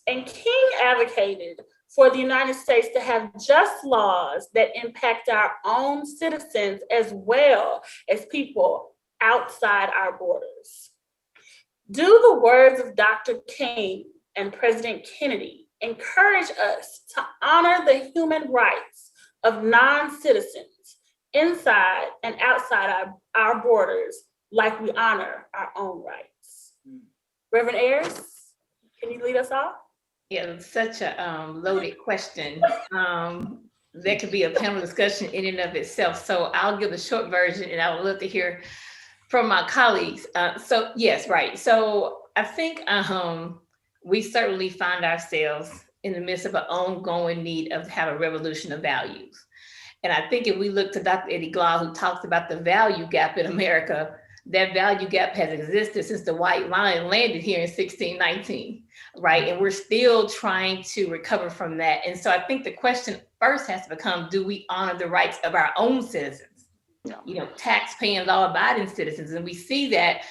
And King advocated for the United States to have just laws that impact our own citizens as well as people outside our borders. Do the words of Dr. King and President Kennedy encourage us to honor the human rights of non-citizens inside and outside our borders like we honor our own rights? Reverend Ayers? Can you lead us off? Yeah, it's such a loaded question. That could be a panel discussion in and of itself. So I'll give the short version, and I would love to hear from my colleagues. So yes, right. So I think we certainly find ourselves in the midst of an ongoing need of have a revolution of values. And I think if we look to Dr. Eddie Glaude, who talks about the value gap in America, that value gap has existed since the white line landed here in 1619, right? And we're still trying to recover from that. And so I think the question first has to become, do we honor the rights of our own citizens? You know, tax-paying, law-abiding citizens. And we see that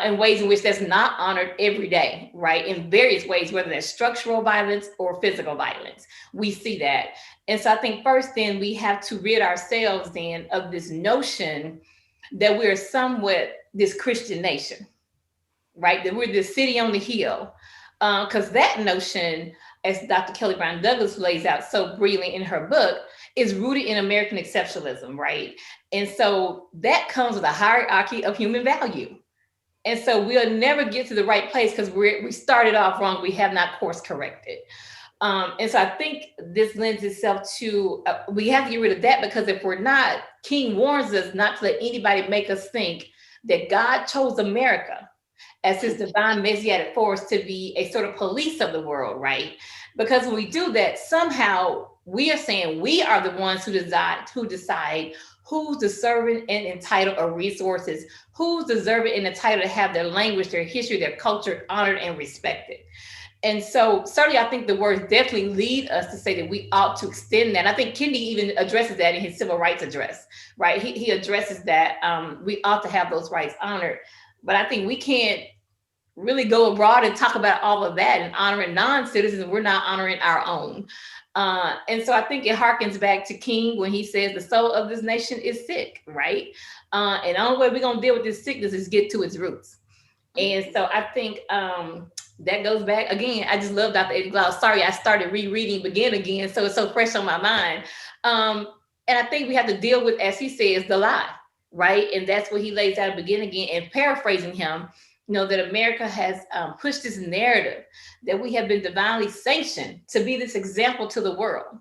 in ways in which that's not honored every day, right? In various ways, whether that's structural violence or physical violence, we see that. And so I think first then we have to rid ourselves then of this notion that we're somewhat this Christian nation, right? That we're this city on the hill. Because that notion, as Dr. Kelly Brown Douglas lays out so brilliantly in her book, is rooted in American exceptionalism, right? And so that comes with a hierarchy of human value. And so we'll never get to the right place because we started off wrong. We have not course corrected. And so I think this lends itself to, we have to get rid of that, because if we're not, King warns us not to let anybody make us think that God chose America as his divine messianic force to be a sort of police of the world, right? Because when we do that, somehow we are saying we are the ones who decide who's deserving and entitled of resources, who's deserving and entitled to have their language, their history, their culture honored and respected. And so certainly I think the words definitely lead us to say that we ought to extend that. I think Kennedy even addresses that in his civil rights address, right? He addresses that we ought to have those rights honored. But I think we can't really go abroad and talk about all of that and honoring non-citizens. We're not honoring our own. And so I think it harkens back to King when he says the soul of this nation is sick, right? And the only way we're going to deal with this sickness is get to its roots. And so I think that goes back again. I just love Dr. Eddie Glaude. Sorry, I started rereading Begin Again, so it's so fresh on my mind. And I think we have to deal with, as he says, the lie, right? And that's what he lays out at Begin Again. And paraphrasing him, you know, that America has pushed this narrative that we have been divinely sanctioned to be this example to the world.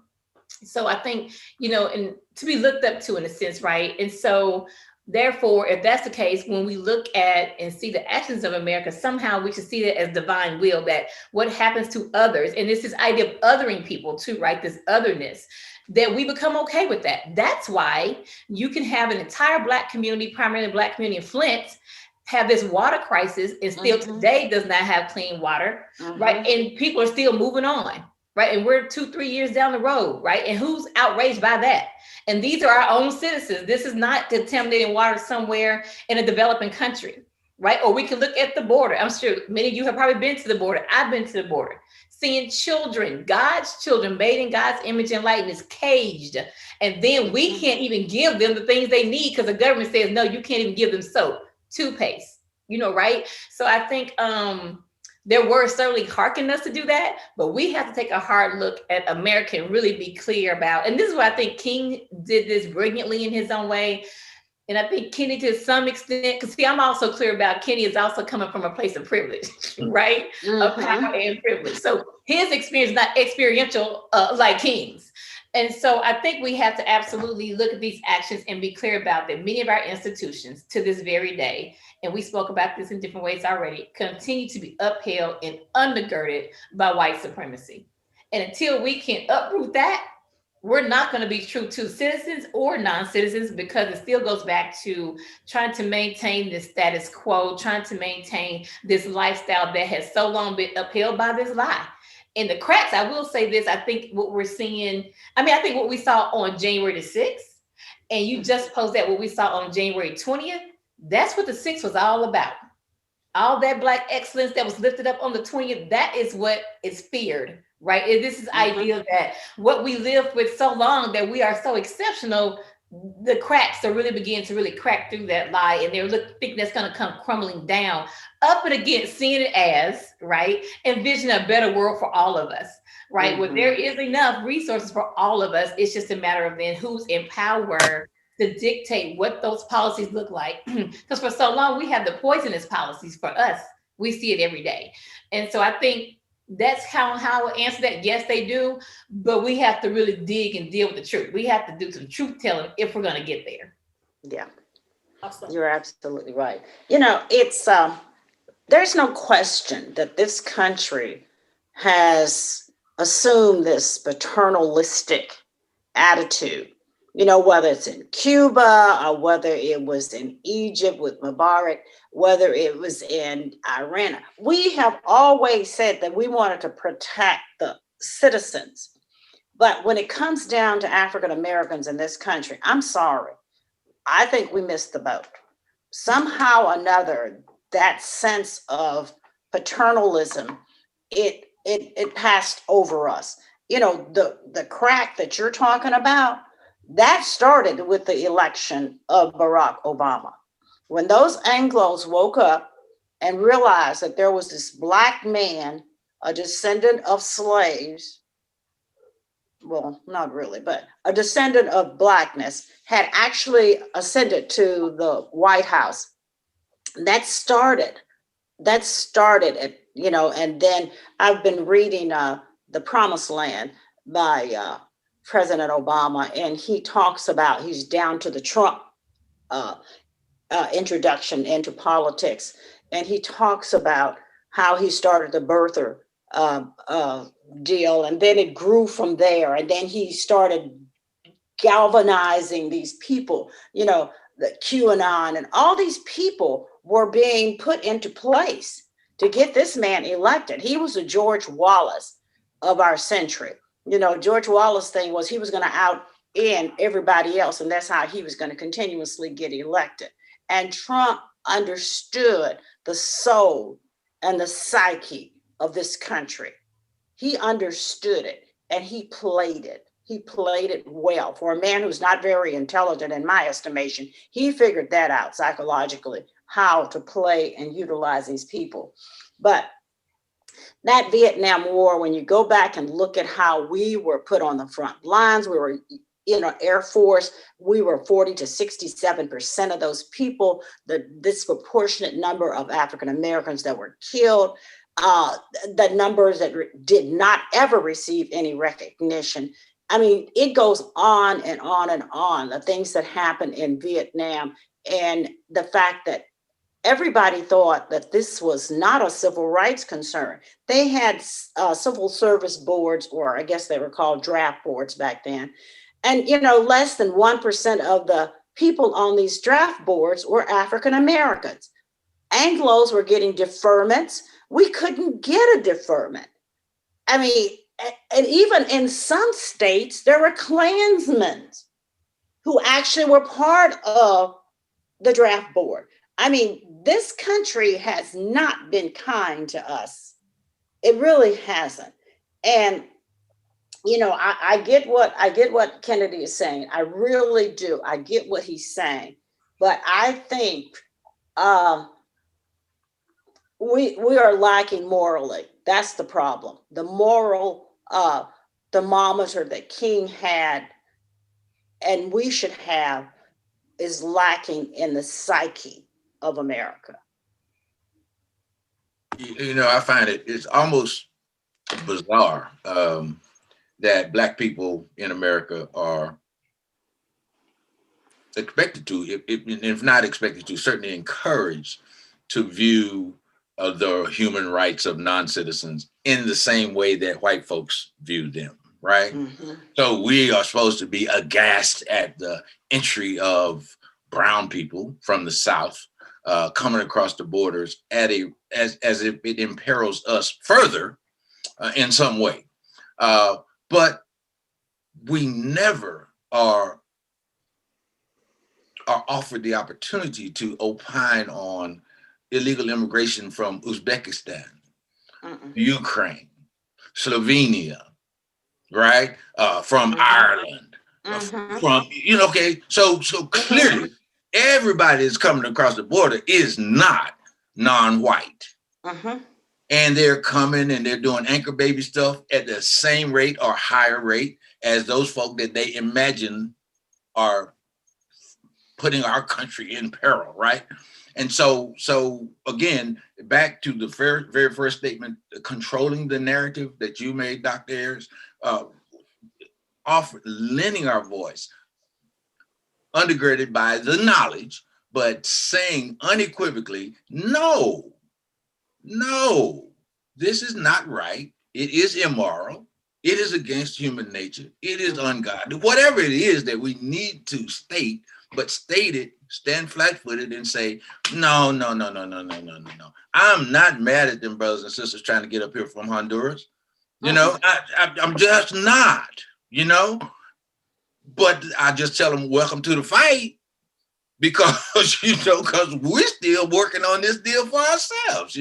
So I think, you know, and to be looked up to in a sense, right? And so therefore, if that's the case, when we look at and see the actions of America, somehow we should see that as divine will, that what happens to others, and this is idea of othering people too, right? This otherness, that we become okay with that. That's why you can have an entire Black community, primarily Black community in Flint, have this water crisis and still today does not have clean water, right? And people are still moving on, right? And we're 2-3 years down the road, right? And who's outraged by that? And these are our own citizens. This is not contaminating water somewhere in a developing country, right? Or we can look at the border. I'm sure many of you have probably been to the border. I've been to the border, seeing children, God's children, made in God's image and likeness, caged. And then we can't even give them the things they need because the government says, no, you can't even give them soap, toothpaste, you know, right? So I think their words certainly hearken us to do that, but we have to take a hard look at America and really be clear about, and this is what I think King did this brilliantly in his own way. And I think Kenny to some extent, because see, I'm also clear about Kenny is also coming from a place of privilege, right? Of power and privilege. So his experience is not experiential like King's. And so I think we have to absolutely look at these actions and be clear about that many of our institutions to this very day, and we spoke about this in different ways already, continue to be upheld and undergirded by white supremacy. And until we can uproot that, we're not going to be true to citizens or non-citizens, because it still goes back to trying to maintain this status quo, trying to maintain this lifestyle that has so long been upheld by this lie. In the cracks, I will say this, I think what we're seeing, I think what we saw on January the 6th, and you just posed that what we saw on January 20th, that's what the 6th was all about. All that Black excellence that was lifted up on the 20th, that is what is feared, right? And this is idea that what we lived with so long, that we are so exceptional, the cracks are really begin to really crack through that lie, and they're thinking that's going to come crumbling down up and against seeing it as, right, envision a better world for all of us, right? Where there is enough resources for all of us. It's just a matter of then who's in power to dictate what those policies look like. Because for so long, we have the poisonous policies for us. We see it every day. And so I think That's how I would answer that. Yes, they do, but we have to really dig and deal with the truth. We have to do some truth telling if we're going to get there. Yeah, Awesome. you're absolutely right. You know, it's there's no question that this country has assumed this paternalistic attitude. You know, whether it's in Cuba or whether it was in Egypt with Mubarak, whether it was in Iran, we have always said that we wanted to protect the citizens. But when it comes down to African Americans in this country, I'm sorry, I think we missed the boat. Somehow or another, that sense of paternalism, it passed over us. You know, the crack that you're talking about, that started with the election of Barack Obama. When those Anglos woke up and realized that there was this Black man, a descendant of slaves, well, not really, but a descendant of Blackness, had actually ascended to the White House. That started at, you know, and then I've been reading The Promised Land by President Obama, and he talks about, he's down to the Trump introduction into politics, and he talks about how he started the birther deal, and then it grew from there, and then he started galvanizing these people, you know, the QAnon, and all these people were being put into place to get this man elected. He was the George Wallace of our century. You know, George Wallace thing was he was going to out in everybody else, and that's how he was going to continuously get elected. And Trump understood the soul and the psyche of this country. He understood it, and he played it. He played it well. For a man who's not very intelligent, in my estimation, he figured that out psychologically, how to play and utilize these people. But that Vietnam War, when you go back and look at how we were put on the front lines, we were, you know, Air Force, we were 40 to 67% of those people, the disproportionate number of African Americans that were killed, the numbers that did not ever receive any recognition. I mean, it goes on and on and on, the things that happened in Vietnam, and the fact that everybody thought that this was not a civil rights concern. They had civil service boards, or I guess they were called draft boards back then. And, you know, less than 1% of the people on these draft boards were African Americans. Anglos were getting deferments. We couldn't get a deferment. I mean, and even in some states, there were Klansmen who actually were part of the draft board. I mean, this country has not been kind to us. It really hasn't. And, you know, I get what Kennedy is saying. I really do. I get what he's saying. But I think we are lacking morally. That's the problem. The moral thermometer that King had and we should have is lacking in the psyche of America. You know, I find it's almost bizarre that Black people in America are expected to, if not expected to, certainly encouraged to view the human rights of non-citizens in the same way that white folks view them, right? Mm-hmm. So we are supposed to be aghast at the entry of brown people from the South coming across the borders as if it imperils us further in some way. But we never are offered the opportunity to opine on illegal immigration from Uzbekistan, Ukraine, Slovenia, right? From Ireland, from, you know, okay. So clearly everybody that's coming across the border is not non-white. And they're coming and they're doing anchor baby stuff at the same rate or higher rate as those folk that they imagine are putting our country in peril, right? And so again, back to the very first statement, controlling the narrative that you made, Dr. Ayers, lending our voice, undergirded by the knowledge, but saying unequivocally, no, this is not right. It is immoral. It is against human nature. It is ungodly. Whatever it is that we need to state, but state it, stand flat-footed and say, no. I'm not mad at them brothers and sisters trying to get up here from Honduras. I'm just not, but I just tell them, welcome to the fight, because, because we're still working on this deal for ourselves,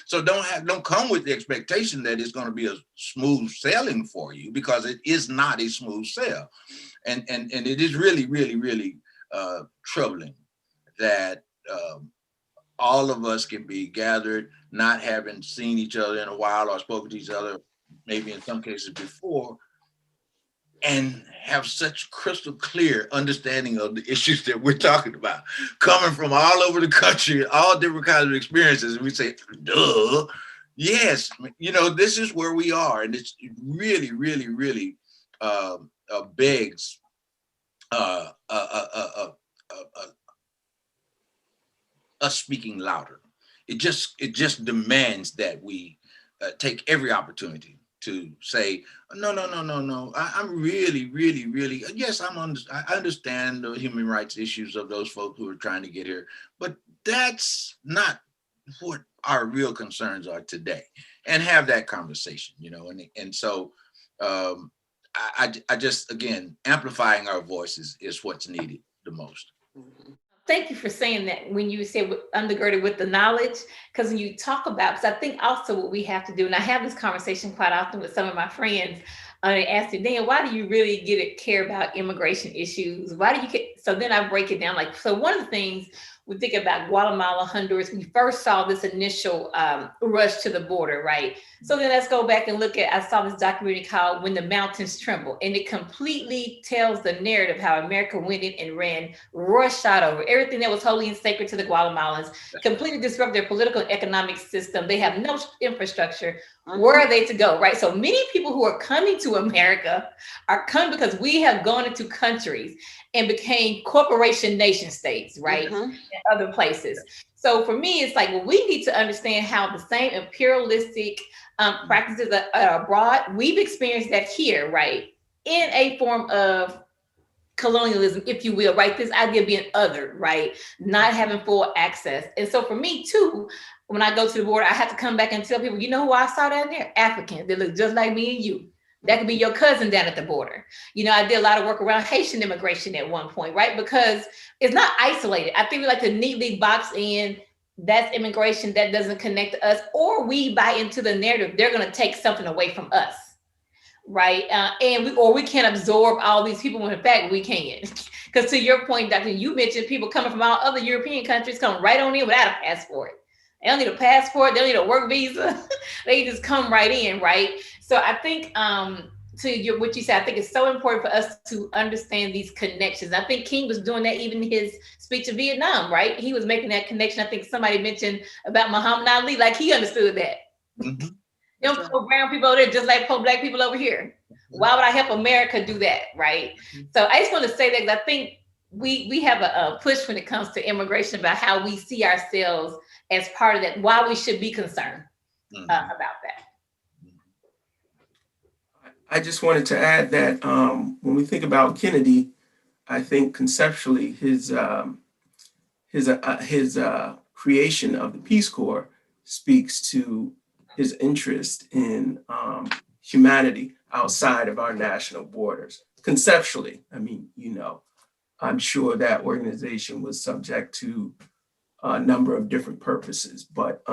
So don't come with the expectation that it's going to be a smooth sailing for you, because it is not a smooth sail. And it is really, really, really troubling that all of us can be gathered, not having seen each other in a while or spoken to each other, maybe in some cases before, and have such crystal clear understanding of the issues that we're talking about, coming from all over the country, all different kinds of experiences. And we say, duh, yes, this is where we are. And it's really, really, really begs us speaking louder. It just demands that we take every opportunity to say, no. I'm really, really, really, yes, I understand the human rights issues of those folks who are trying to get here, but that's not what our real concerns are today. And have that conversation, and so I just, again, amplifying our voices is what's needed the most. Thank you for saying that when you said undergirded with the knowledge, because when you talk about, because I think also what we have to do, and I have this conversation quite often with some of my friends, they ask me, Dan, why do you really care about immigration issues? Why do you care? So then I break it down. So one of the things we think about Guatemala, Honduras, we first saw this initial rush to the border, right? So then let's go back and look at, I saw this documentary called When the Mountains Tremble, and it completely tells the narrative how America went in and ran roughshod over everything that was holy and sacred to the Guatemalans, completely disrupt their political and economic system. They have no infrastructure. Where are they to go, right? So many people who are coming to America are coming because we have gone into countries and became corporation nation states, right? And other places. So for me, it's like, well, we need to understand how the same imperialistic practices are abroad. We've experienced that here, right? In a form of colonialism, if you will, right? This idea of being other, right? Not having full access. And so for me too, when I go to the border, I have to come back and tell people, you know who I saw down there? Africans. They look just like me and you. That could be your cousin down at the border. I did a lot of work around Haitian immigration at one point, right? Because it's not isolated. I think we like to neatly box in, that's immigration, that doesn't connect to us, or we buy into the narrative, they're going to take something away from us, right? And we can't absorb all these people when in fact we can't. Because to your point, Dr., you mentioned people coming from all other European countries come right on in without a passport. They don't need a passport. They don't need a work visa. They just come right in, right? So I think what you said, I think it's so important for us to understand these connections. I think King was doing that even in his speech in Vietnam, right? He was making that connection. I think somebody mentioned about Muhammad Ali, like he understood that. Mm-hmm. You don't put brown people over there just like put black people over here. Why would I help America do that, right? So I just want to say that because I think we have a push when it comes to immigration about how we see ourselves as part of that, why we should be concerned about that. I just wanted to add that when we think about Kennedy, I think conceptually his creation of the Peace Corps speaks to his interest in humanity outside of our national borders. Conceptually, I mean, I'm sure that organization was subject to a number of different purposes, but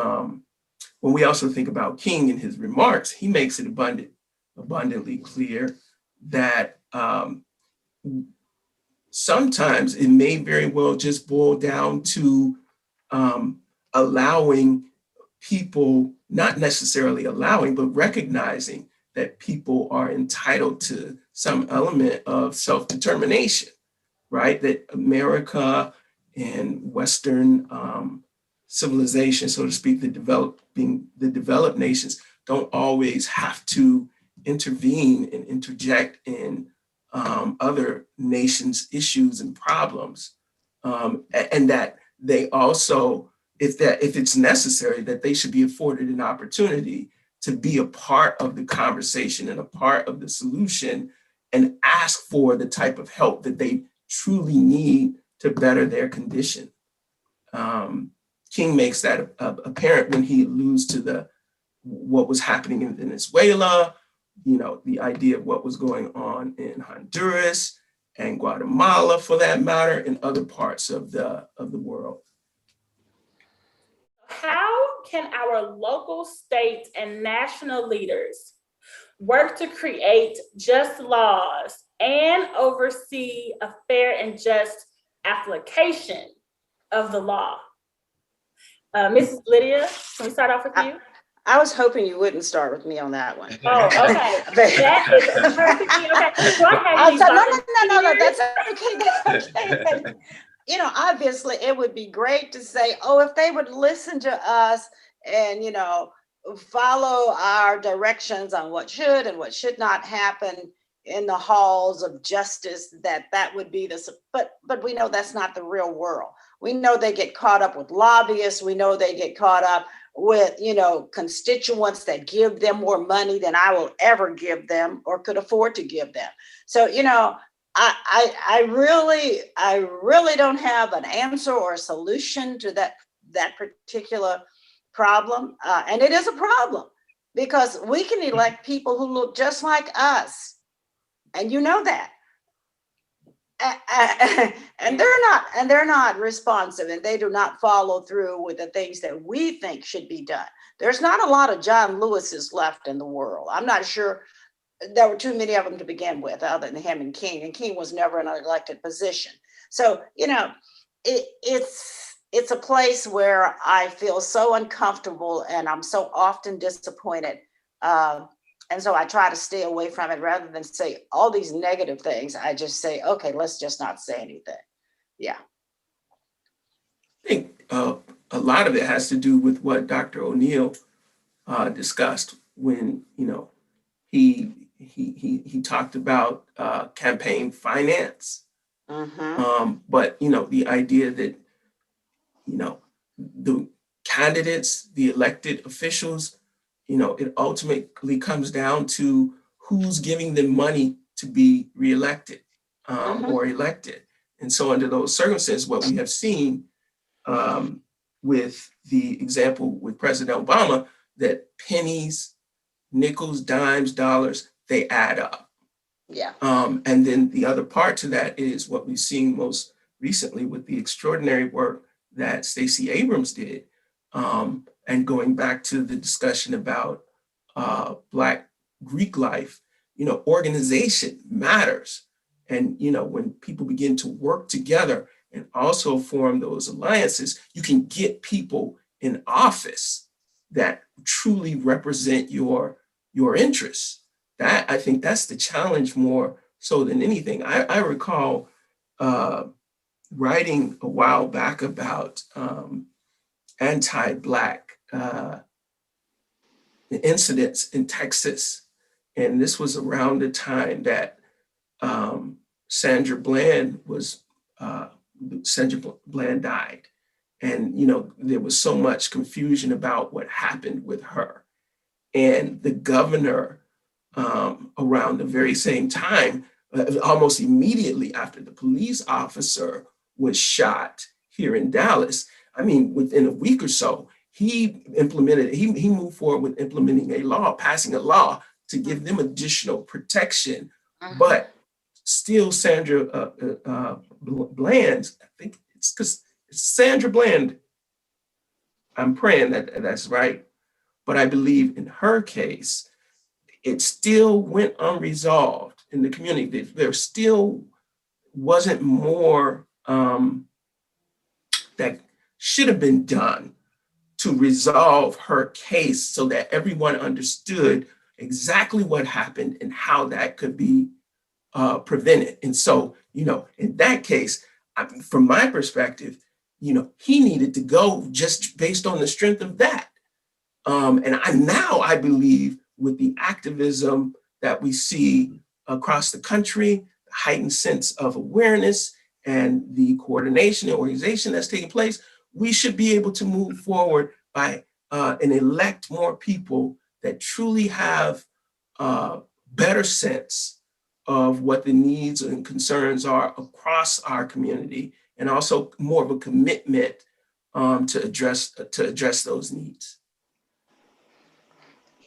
when we also think about King in his remarks, he makes it abundantly clear that sometimes it may very well just boil down to allowing people, not necessarily allowing, but recognizing that people are entitled to some element of self-determination, right? That America and Western civilization, so to speak, the developed nations don't always have to intervene and interject in other nations' issues and problems, and that they also, if it's necessary, that they should be afforded an opportunity to be a part of the conversation and a part of the solution, and ask for the type of help that they truly need to better their condition. King makes that apparent when he alludes to what was happening in Venezuela, the idea of what was going on in Honduras and Guatemala, for that matter, and other parts of the world. How can our local, state, and national leaders work to create just laws and oversee a fair and just application of the law? Mrs. Lydia, can we start off with you? I was hoping you wouldn't start with me on that one. Oh, okay. That is perfectly okay. So No, that's okay. That's okay. Obviously it would be great to say, oh, if they would listen to us and, follow our directions on what should and what should not happen in the halls of justice, that would be but we know that's not the real world. We know they get caught up with lobbyists. We know they get caught up with, constituents that give them more money than I will ever give them or could afford to give them. So, I really don't have an answer or a solution to that particular problem. And it is a problem because we can elect people who look just like us. And you know that. And they're not responsive, and they do not follow through with the things that we think should be done. There's not a lot of John Lewises left in the world. I'm not sure there were too many of them to begin with, other than him and King was never in an elected position. So, it's a place where I feel so uncomfortable and I'm so often disappointed. And so I try to stay away from it rather than say all these negative things. I just say, okay, let's just not say anything. Yeah. I think a lot of it has to do with what Dr. O'Neill discussed when, he talked about campaign finance. But, the idea that, the candidates, the elected officials, it ultimately comes down to who's giving them money to be reelected or elected. And so under those circumstances, what we have seen with the example with President Obama, that pennies, nickels, dimes, dollars, they add up. Yeah. And then the other part to that is what we've seen most recently with the extraordinary work that Stacey Abrams did. And going back to the discussion about Black Greek life, organization matters. And, when people begin to work together and also form those alliances, you can get people in office that truly represent your interests. That, I think that's the challenge more so than anything. I recall writing a while back about anti-Black incidents in Texas. And this was around the time that Sandra Bland died. And, there was so much confusion about what happened with her. And the governor, around the very same time, almost immediately after the police officer was shot here in Dallas, within a week or so, he moved forward with implementing passing a law to give them additional protection. But still Sandra Bland, I think it's because it's Sandra Bland. I'm praying that's right. But I believe in her case, it still went unresolved in the community. There still wasn't more that should have been done to resolve her case so that everyone understood exactly what happened and how that could be prevented. And so, in that case, from my perspective, he needed to go just based on the strength of that. And I believe with the activism that we see across the country, the heightened sense of awareness and the coordination and organization that's taking place, we should be able to move forward by and elect more people that truly have a better sense of what the needs and concerns are across our community, and also more of a commitment to address those needs.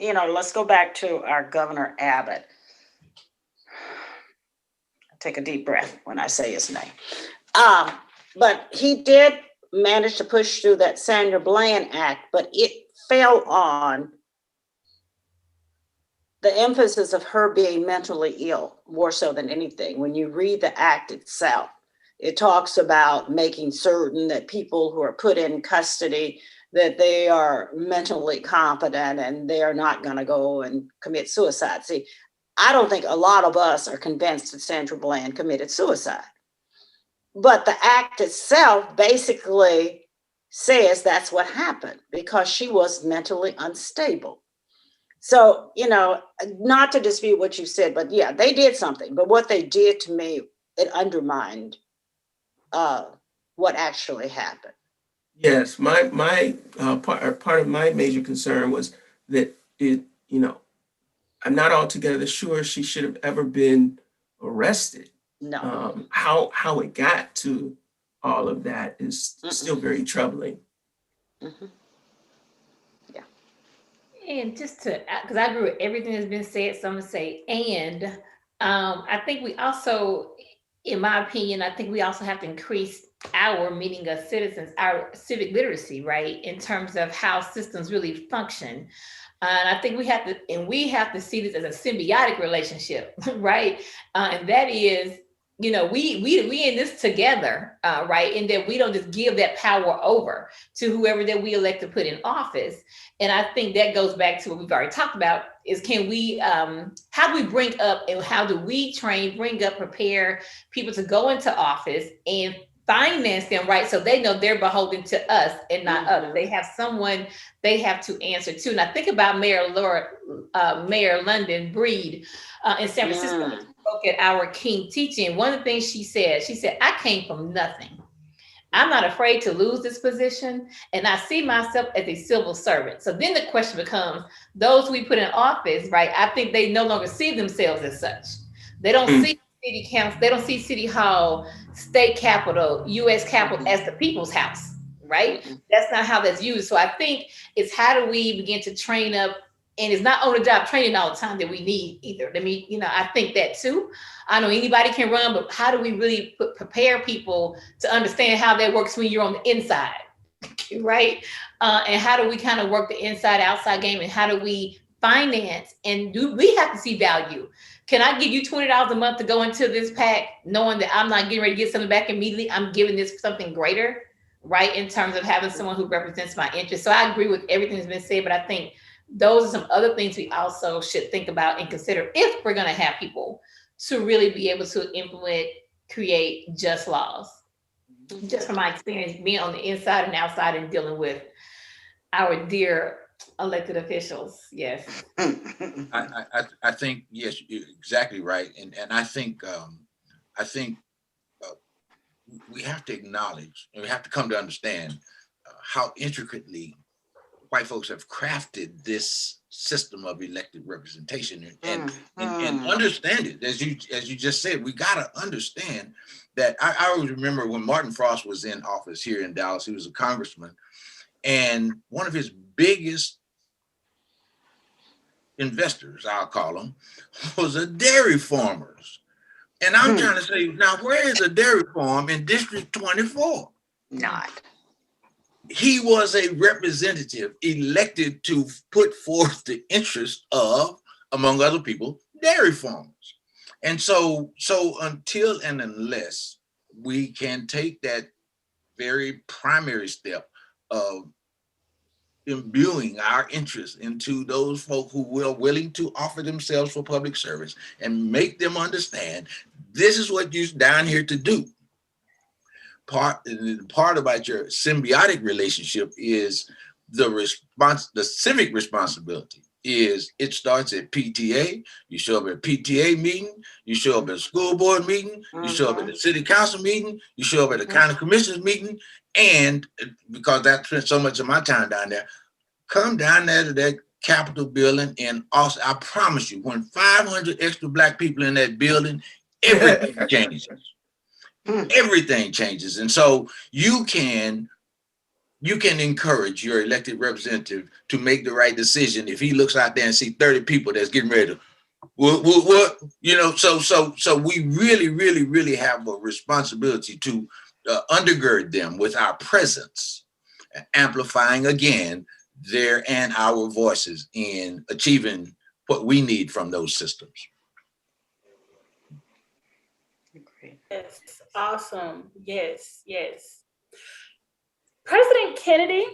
Let's go back to our Governor Abbott. Take a deep breath when I say his name. But he did manage to push through that Sandra Bland Act, but it fell on the emphasis of her being mentally ill more so than anything. When you read the act itself, it talks about making certain that people who are put in custody, that they are mentally competent and they are not going to go and commit suicide. See, I don't think a lot of us are convinced that Sandra Bland committed suicide. But the act itself basically says that's what happened because she was mentally unstable. So, not to dispute what you said, but yeah, they did something. But what they did to me, it undermined what actually happened. Yes, my part of my major concern was that I'm not altogether sure she should have ever been arrested. No. How it got to all of that is still very troubling. Mm-hmm. Yeah. And just to, because I agree with everything that's been said, so I'm gonna say, and I think we also, in my opinion, I think we also have to increase our, meaning as citizens, our civic literacy, right? In terms of how systems really function. And I think we have to see this as a symbiotic relationship, right? And that is, we in this together, right? And that we don't just give that power over to whoever that we elect to put in office. And I think that goes back to what we've already talked about is can we, how do we bring up and how do we train, bring up, prepare people to go into office and finance them, right? So they know they're beholden to us and not others. They have someone they have to answer to. And I think about Mayor London Breed in San Francisco. She spoke at our King teaching. One of the things she said, I came from nothing. I'm not afraid to lose this position. And I see myself as a civil servant. So then the question becomes, those we put in office, right? I think they no longer see themselves as such. They don't see city council, they don't see city hall, state capitol, US capitol as the people's house, right? That's not how that's used. So I think it's how do we begin to train up, and it's not on the job training all the time that we need either. I mean, I think that too. I know anybody can run, but how do we really prepare people to understand how that works when you're on the inside, right? And how do we kind of work the inside outside game, and how do we finance, and do we have to see value? Can I give you $20 a month to go into this pack, knowing that I'm not getting ready to get something back immediately? I'm giving this something greater, right? In terms of having someone who represents my interests. So I agree with everything that's been said, but I think those are some other things we also should think about and consider if we're going to have people to really be able to implement, create just laws. Just from my experience being on the inside and outside and dealing with our dear elected officials. Yes. I think, yes, you're exactly right. And I think we have to acknowledge, and we have to come to understand how intricately white folks have crafted this system of elected representation and understand it. As you just said, we got to understand that. I always remember when Martin Frost was in office here in Dallas, he was a congressman, and one of his biggest investors, I'll call them, was the dairy farmers. And I'm trying to say, now, where is a dairy farm in District 24? Not. He was a representative elected to put forth the interest of, among other people, dairy farmers. And so until and unless we can take that very primary step of imbuing our interest into those folk who were willing to offer themselves for public service and make them understand this is what you're down here to do. part about your symbiotic relationship is the civic responsibility is it starts at PTA. You show up at PTA meeting, you show up at a school board meeting, you show up at the city council meeting, you show up at the county commissioners meeting, and because I spent so much of my time down there, come down there to that Capitol building and also, I promise you, when 500 extra Black people in that building, everything changes. Everything changes. And so you can encourage your elected representative to make the right decision if he looks out there and see 30 people that's getting ready to what you know, so we really have a responsibility to undergird them with our presence, amplifying again their and our voices in achieving what we need from those systems. Yes, awesome. Yes. President Kennedy,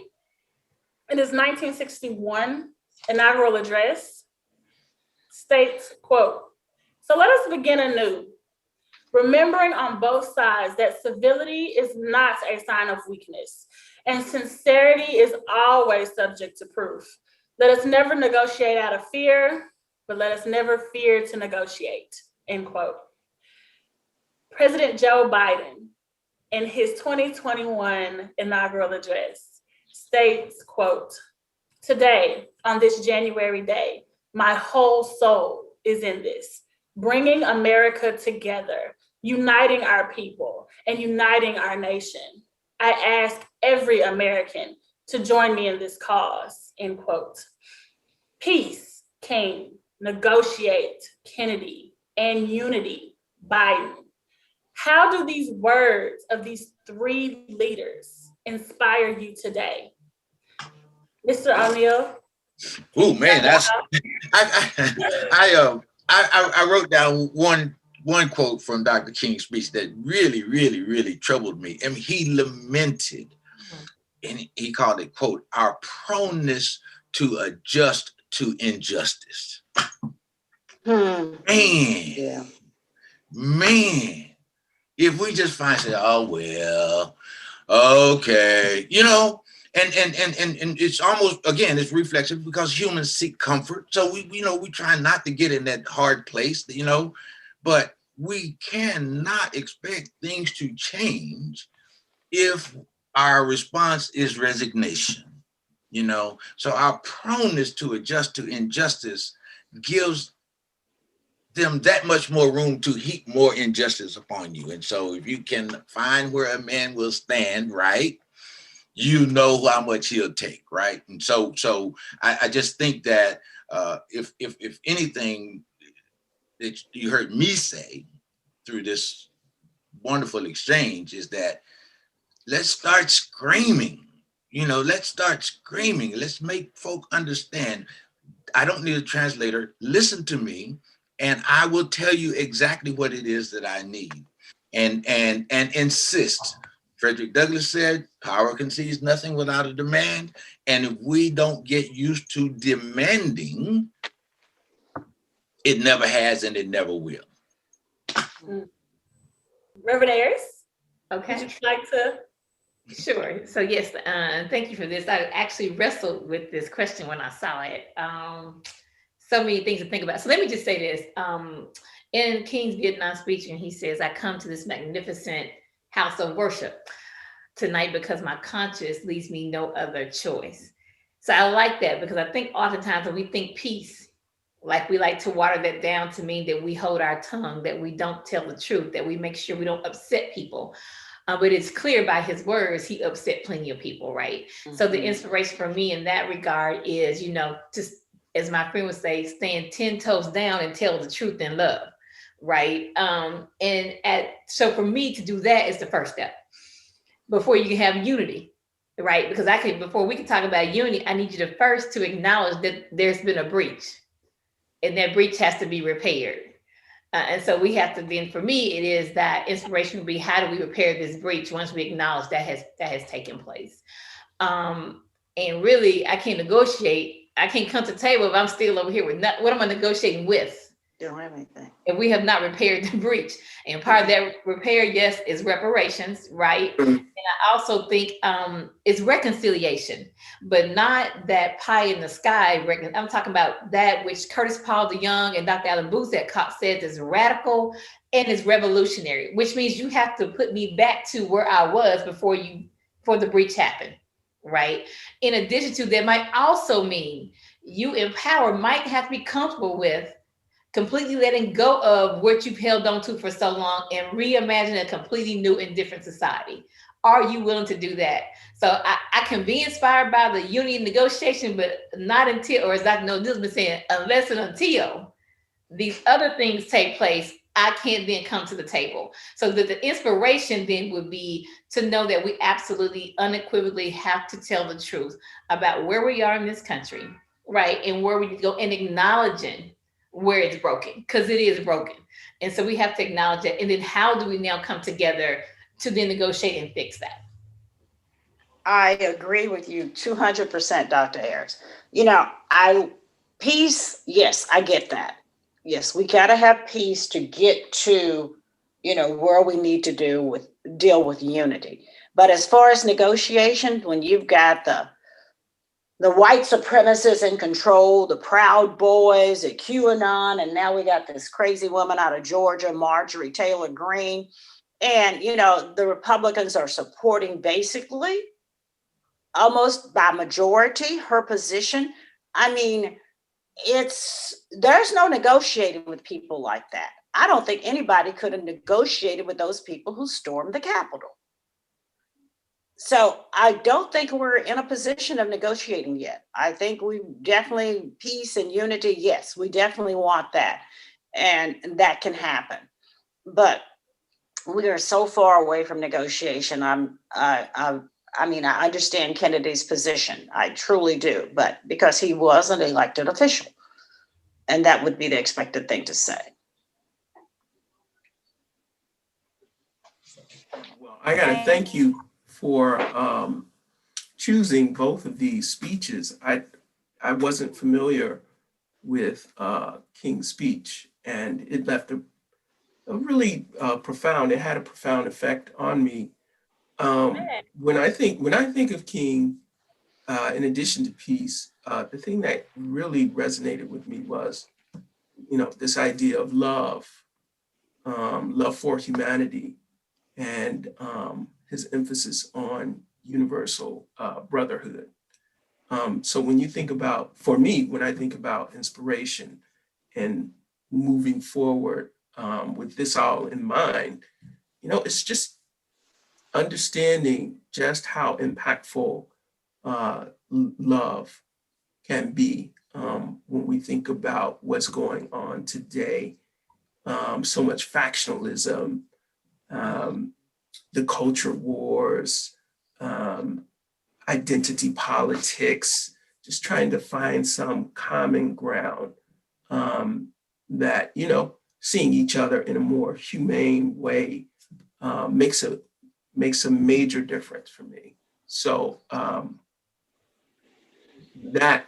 in his 1961 inaugural address, states, quote, "So let us begin anew, remembering on both sides that civility is not a sign of weakness, and sincerity is always subject to proof. Let us never negotiate out of fear, but let us never fear to negotiate," end quote. President Joe Biden, in his 2021 inaugural address, states, quote, "Today, on this January day, my whole soul is in this, bringing America together, uniting our people and uniting our nation. I ask every American to join me in this cause," end quote. Peace, King, negotiate, Kennedy, and unity, Biden. How do these words of these three leaders inspire you today? Mr. O'Neill? Oh man, that's I wrote down one quote from Dr. King's speech that really troubled me. I mean, he lamented, and he called it, quote, "our proneness to adjust to injustice." Man, if we just find say, oh well, okay, you know, and it's almost, again, it's reflexive because humans seek comfort. So we try not to get in that hard place, but we cannot expect things to change if our response is resignation, So our proneness to adjust to injustice gives them that much more room to heap more injustice upon you. And so if you can find where a man will stand, right, how much he'll take, right? And so I just think that if anything that you heard me say through this wonderful exchange is that let's start screaming, let's start screaming. Let's make folk understand. I don't need a translator. Listen to me, and I will tell you exactly what it is that I need. And insist. Frederick Douglass said, power concedes nothing without a demand. And if we don't get used to demanding, it never has and it never will. Reverend Ayers? Okay. Would you like to? Sure. So yes, thank you for this. I actually wrestled with this question when I saw it. So many things to think about. So let me just say this. In King's Vietnam speech, and he says, "I come to this magnificent house of worship tonight because my conscience leaves me no other choice." So I like that because I think oftentimes when we think peace, like we like to water that down to mean that we hold our tongue, that we don't tell the truth, that we make sure we don't upset people. But it's clear by his words, he upset plenty of people, right? Mm-hmm. So the inspiration for me in that regard is, just as my friend would say, stand 10 toes down and tell the truth in love, right? So for me to do that is the first step before you can have unity, right? Because before we can talk about unity, I need you to first to acknowledge that there's been a breach and that breach has to be repaired. And so we have to then, for me, it is that inspiration would be, how do we repair this breach once we acknowledge that has taken place? And really, I can't negotiate. I can't come to the table if I'm still over here with what am I negotiating with? You don't have anything. And we have not repaired the breach. And part of that repair, yes, is reparations, right? And I also think it's reconciliation, but not that pie in the sky. I'm talking about that which Curtis Paul the Young and Dr. Allen Boozak says is radical and is revolutionary, which means you have to put me back to where I was before the breach happened, right? In addition to that might also mean you might have to be comfortable with completely letting go of what you've held on to for so long and reimagine a completely new and different society. Are you willing to do that? So I can be inspired by the union negotiation, but not until, or as Dr. Noel been saying, unless and until these other things take place, I can't then come to the table. So that the inspiration then would be to know that we absolutely unequivocally have to tell the truth about where we are in this country, right? And where we go, and acknowledging where it's broken, because it is broken. And so we have to acknowledge it. And then how do we now come together to then negotiate and fix that? I agree with you 200%, Dr. Ayers. Peace, yes, I get that. Yes, we got to have peace to get to, where we need to deal with unity. But as far as negotiation, when you've got the white supremacists in control, the Proud Boys at QAnon, and now we got this crazy woman out of Georgia, Marjorie Taylor Greene, and the Republicans are supporting basically almost by majority her position. I mean, there's no negotiating with people like that. I don't think anybody could have negotiated with those people who stormed the Capitol. So I don't think we're in a position of negotiating yet. I think we definitely, peace and unity, yes, we definitely want that. And that can happen. But we are so far away from negotiation. I understand Kennedy's position. I truly do. But because he was an elected official, and that would be the expected thing to say. Well, I got to thank you for choosing both of these speeches. I wasn't familiar with King's speech, and it left a really profound. It had a profound effect on me. When I think of King, in addition to peace, the thing that really resonated with me was, this idea of love for humanity, and his emphasis on universal brotherhood. So when you think about, for me, when I think about inspiration and moving forward with this all in mind, it's just understanding just how impactful love can be when we think about what's going on today. So much factionalism, the culture wars, identity politics, just trying to find some common ground that, seeing each other in a more humane way makes a major difference for me. So that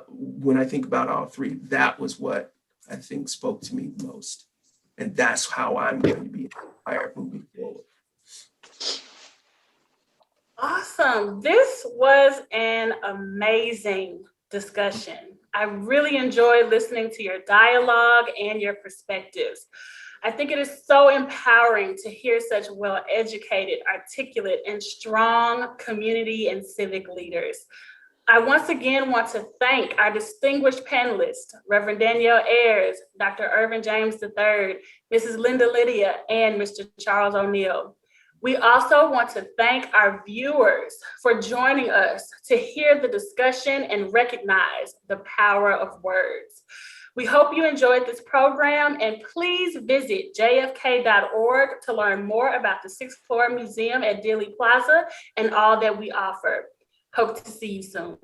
when I think about all three, that was what I think spoke to me most. And that's how I'm going to be inspired moving forward. Awesome. This was an amazing discussion. I really enjoyed listening to your dialogue and your perspectives. I think it is so empowering to hear such well-educated, articulate, and strong community and civic leaders. I once again want to thank our distinguished panelists, Reverend Danielle Ayers, Dr. Ervin James III, Mrs. Linda Lydia, and Mr. Charles O'Neill. We also want to thank our viewers for joining us to hear the discussion and recognize the power of words. We hope you enjoyed this program, and please visit jfk.org to learn more about the 6th Floor Museum at Dealey Plaza and all that we offer. Hope to see you soon.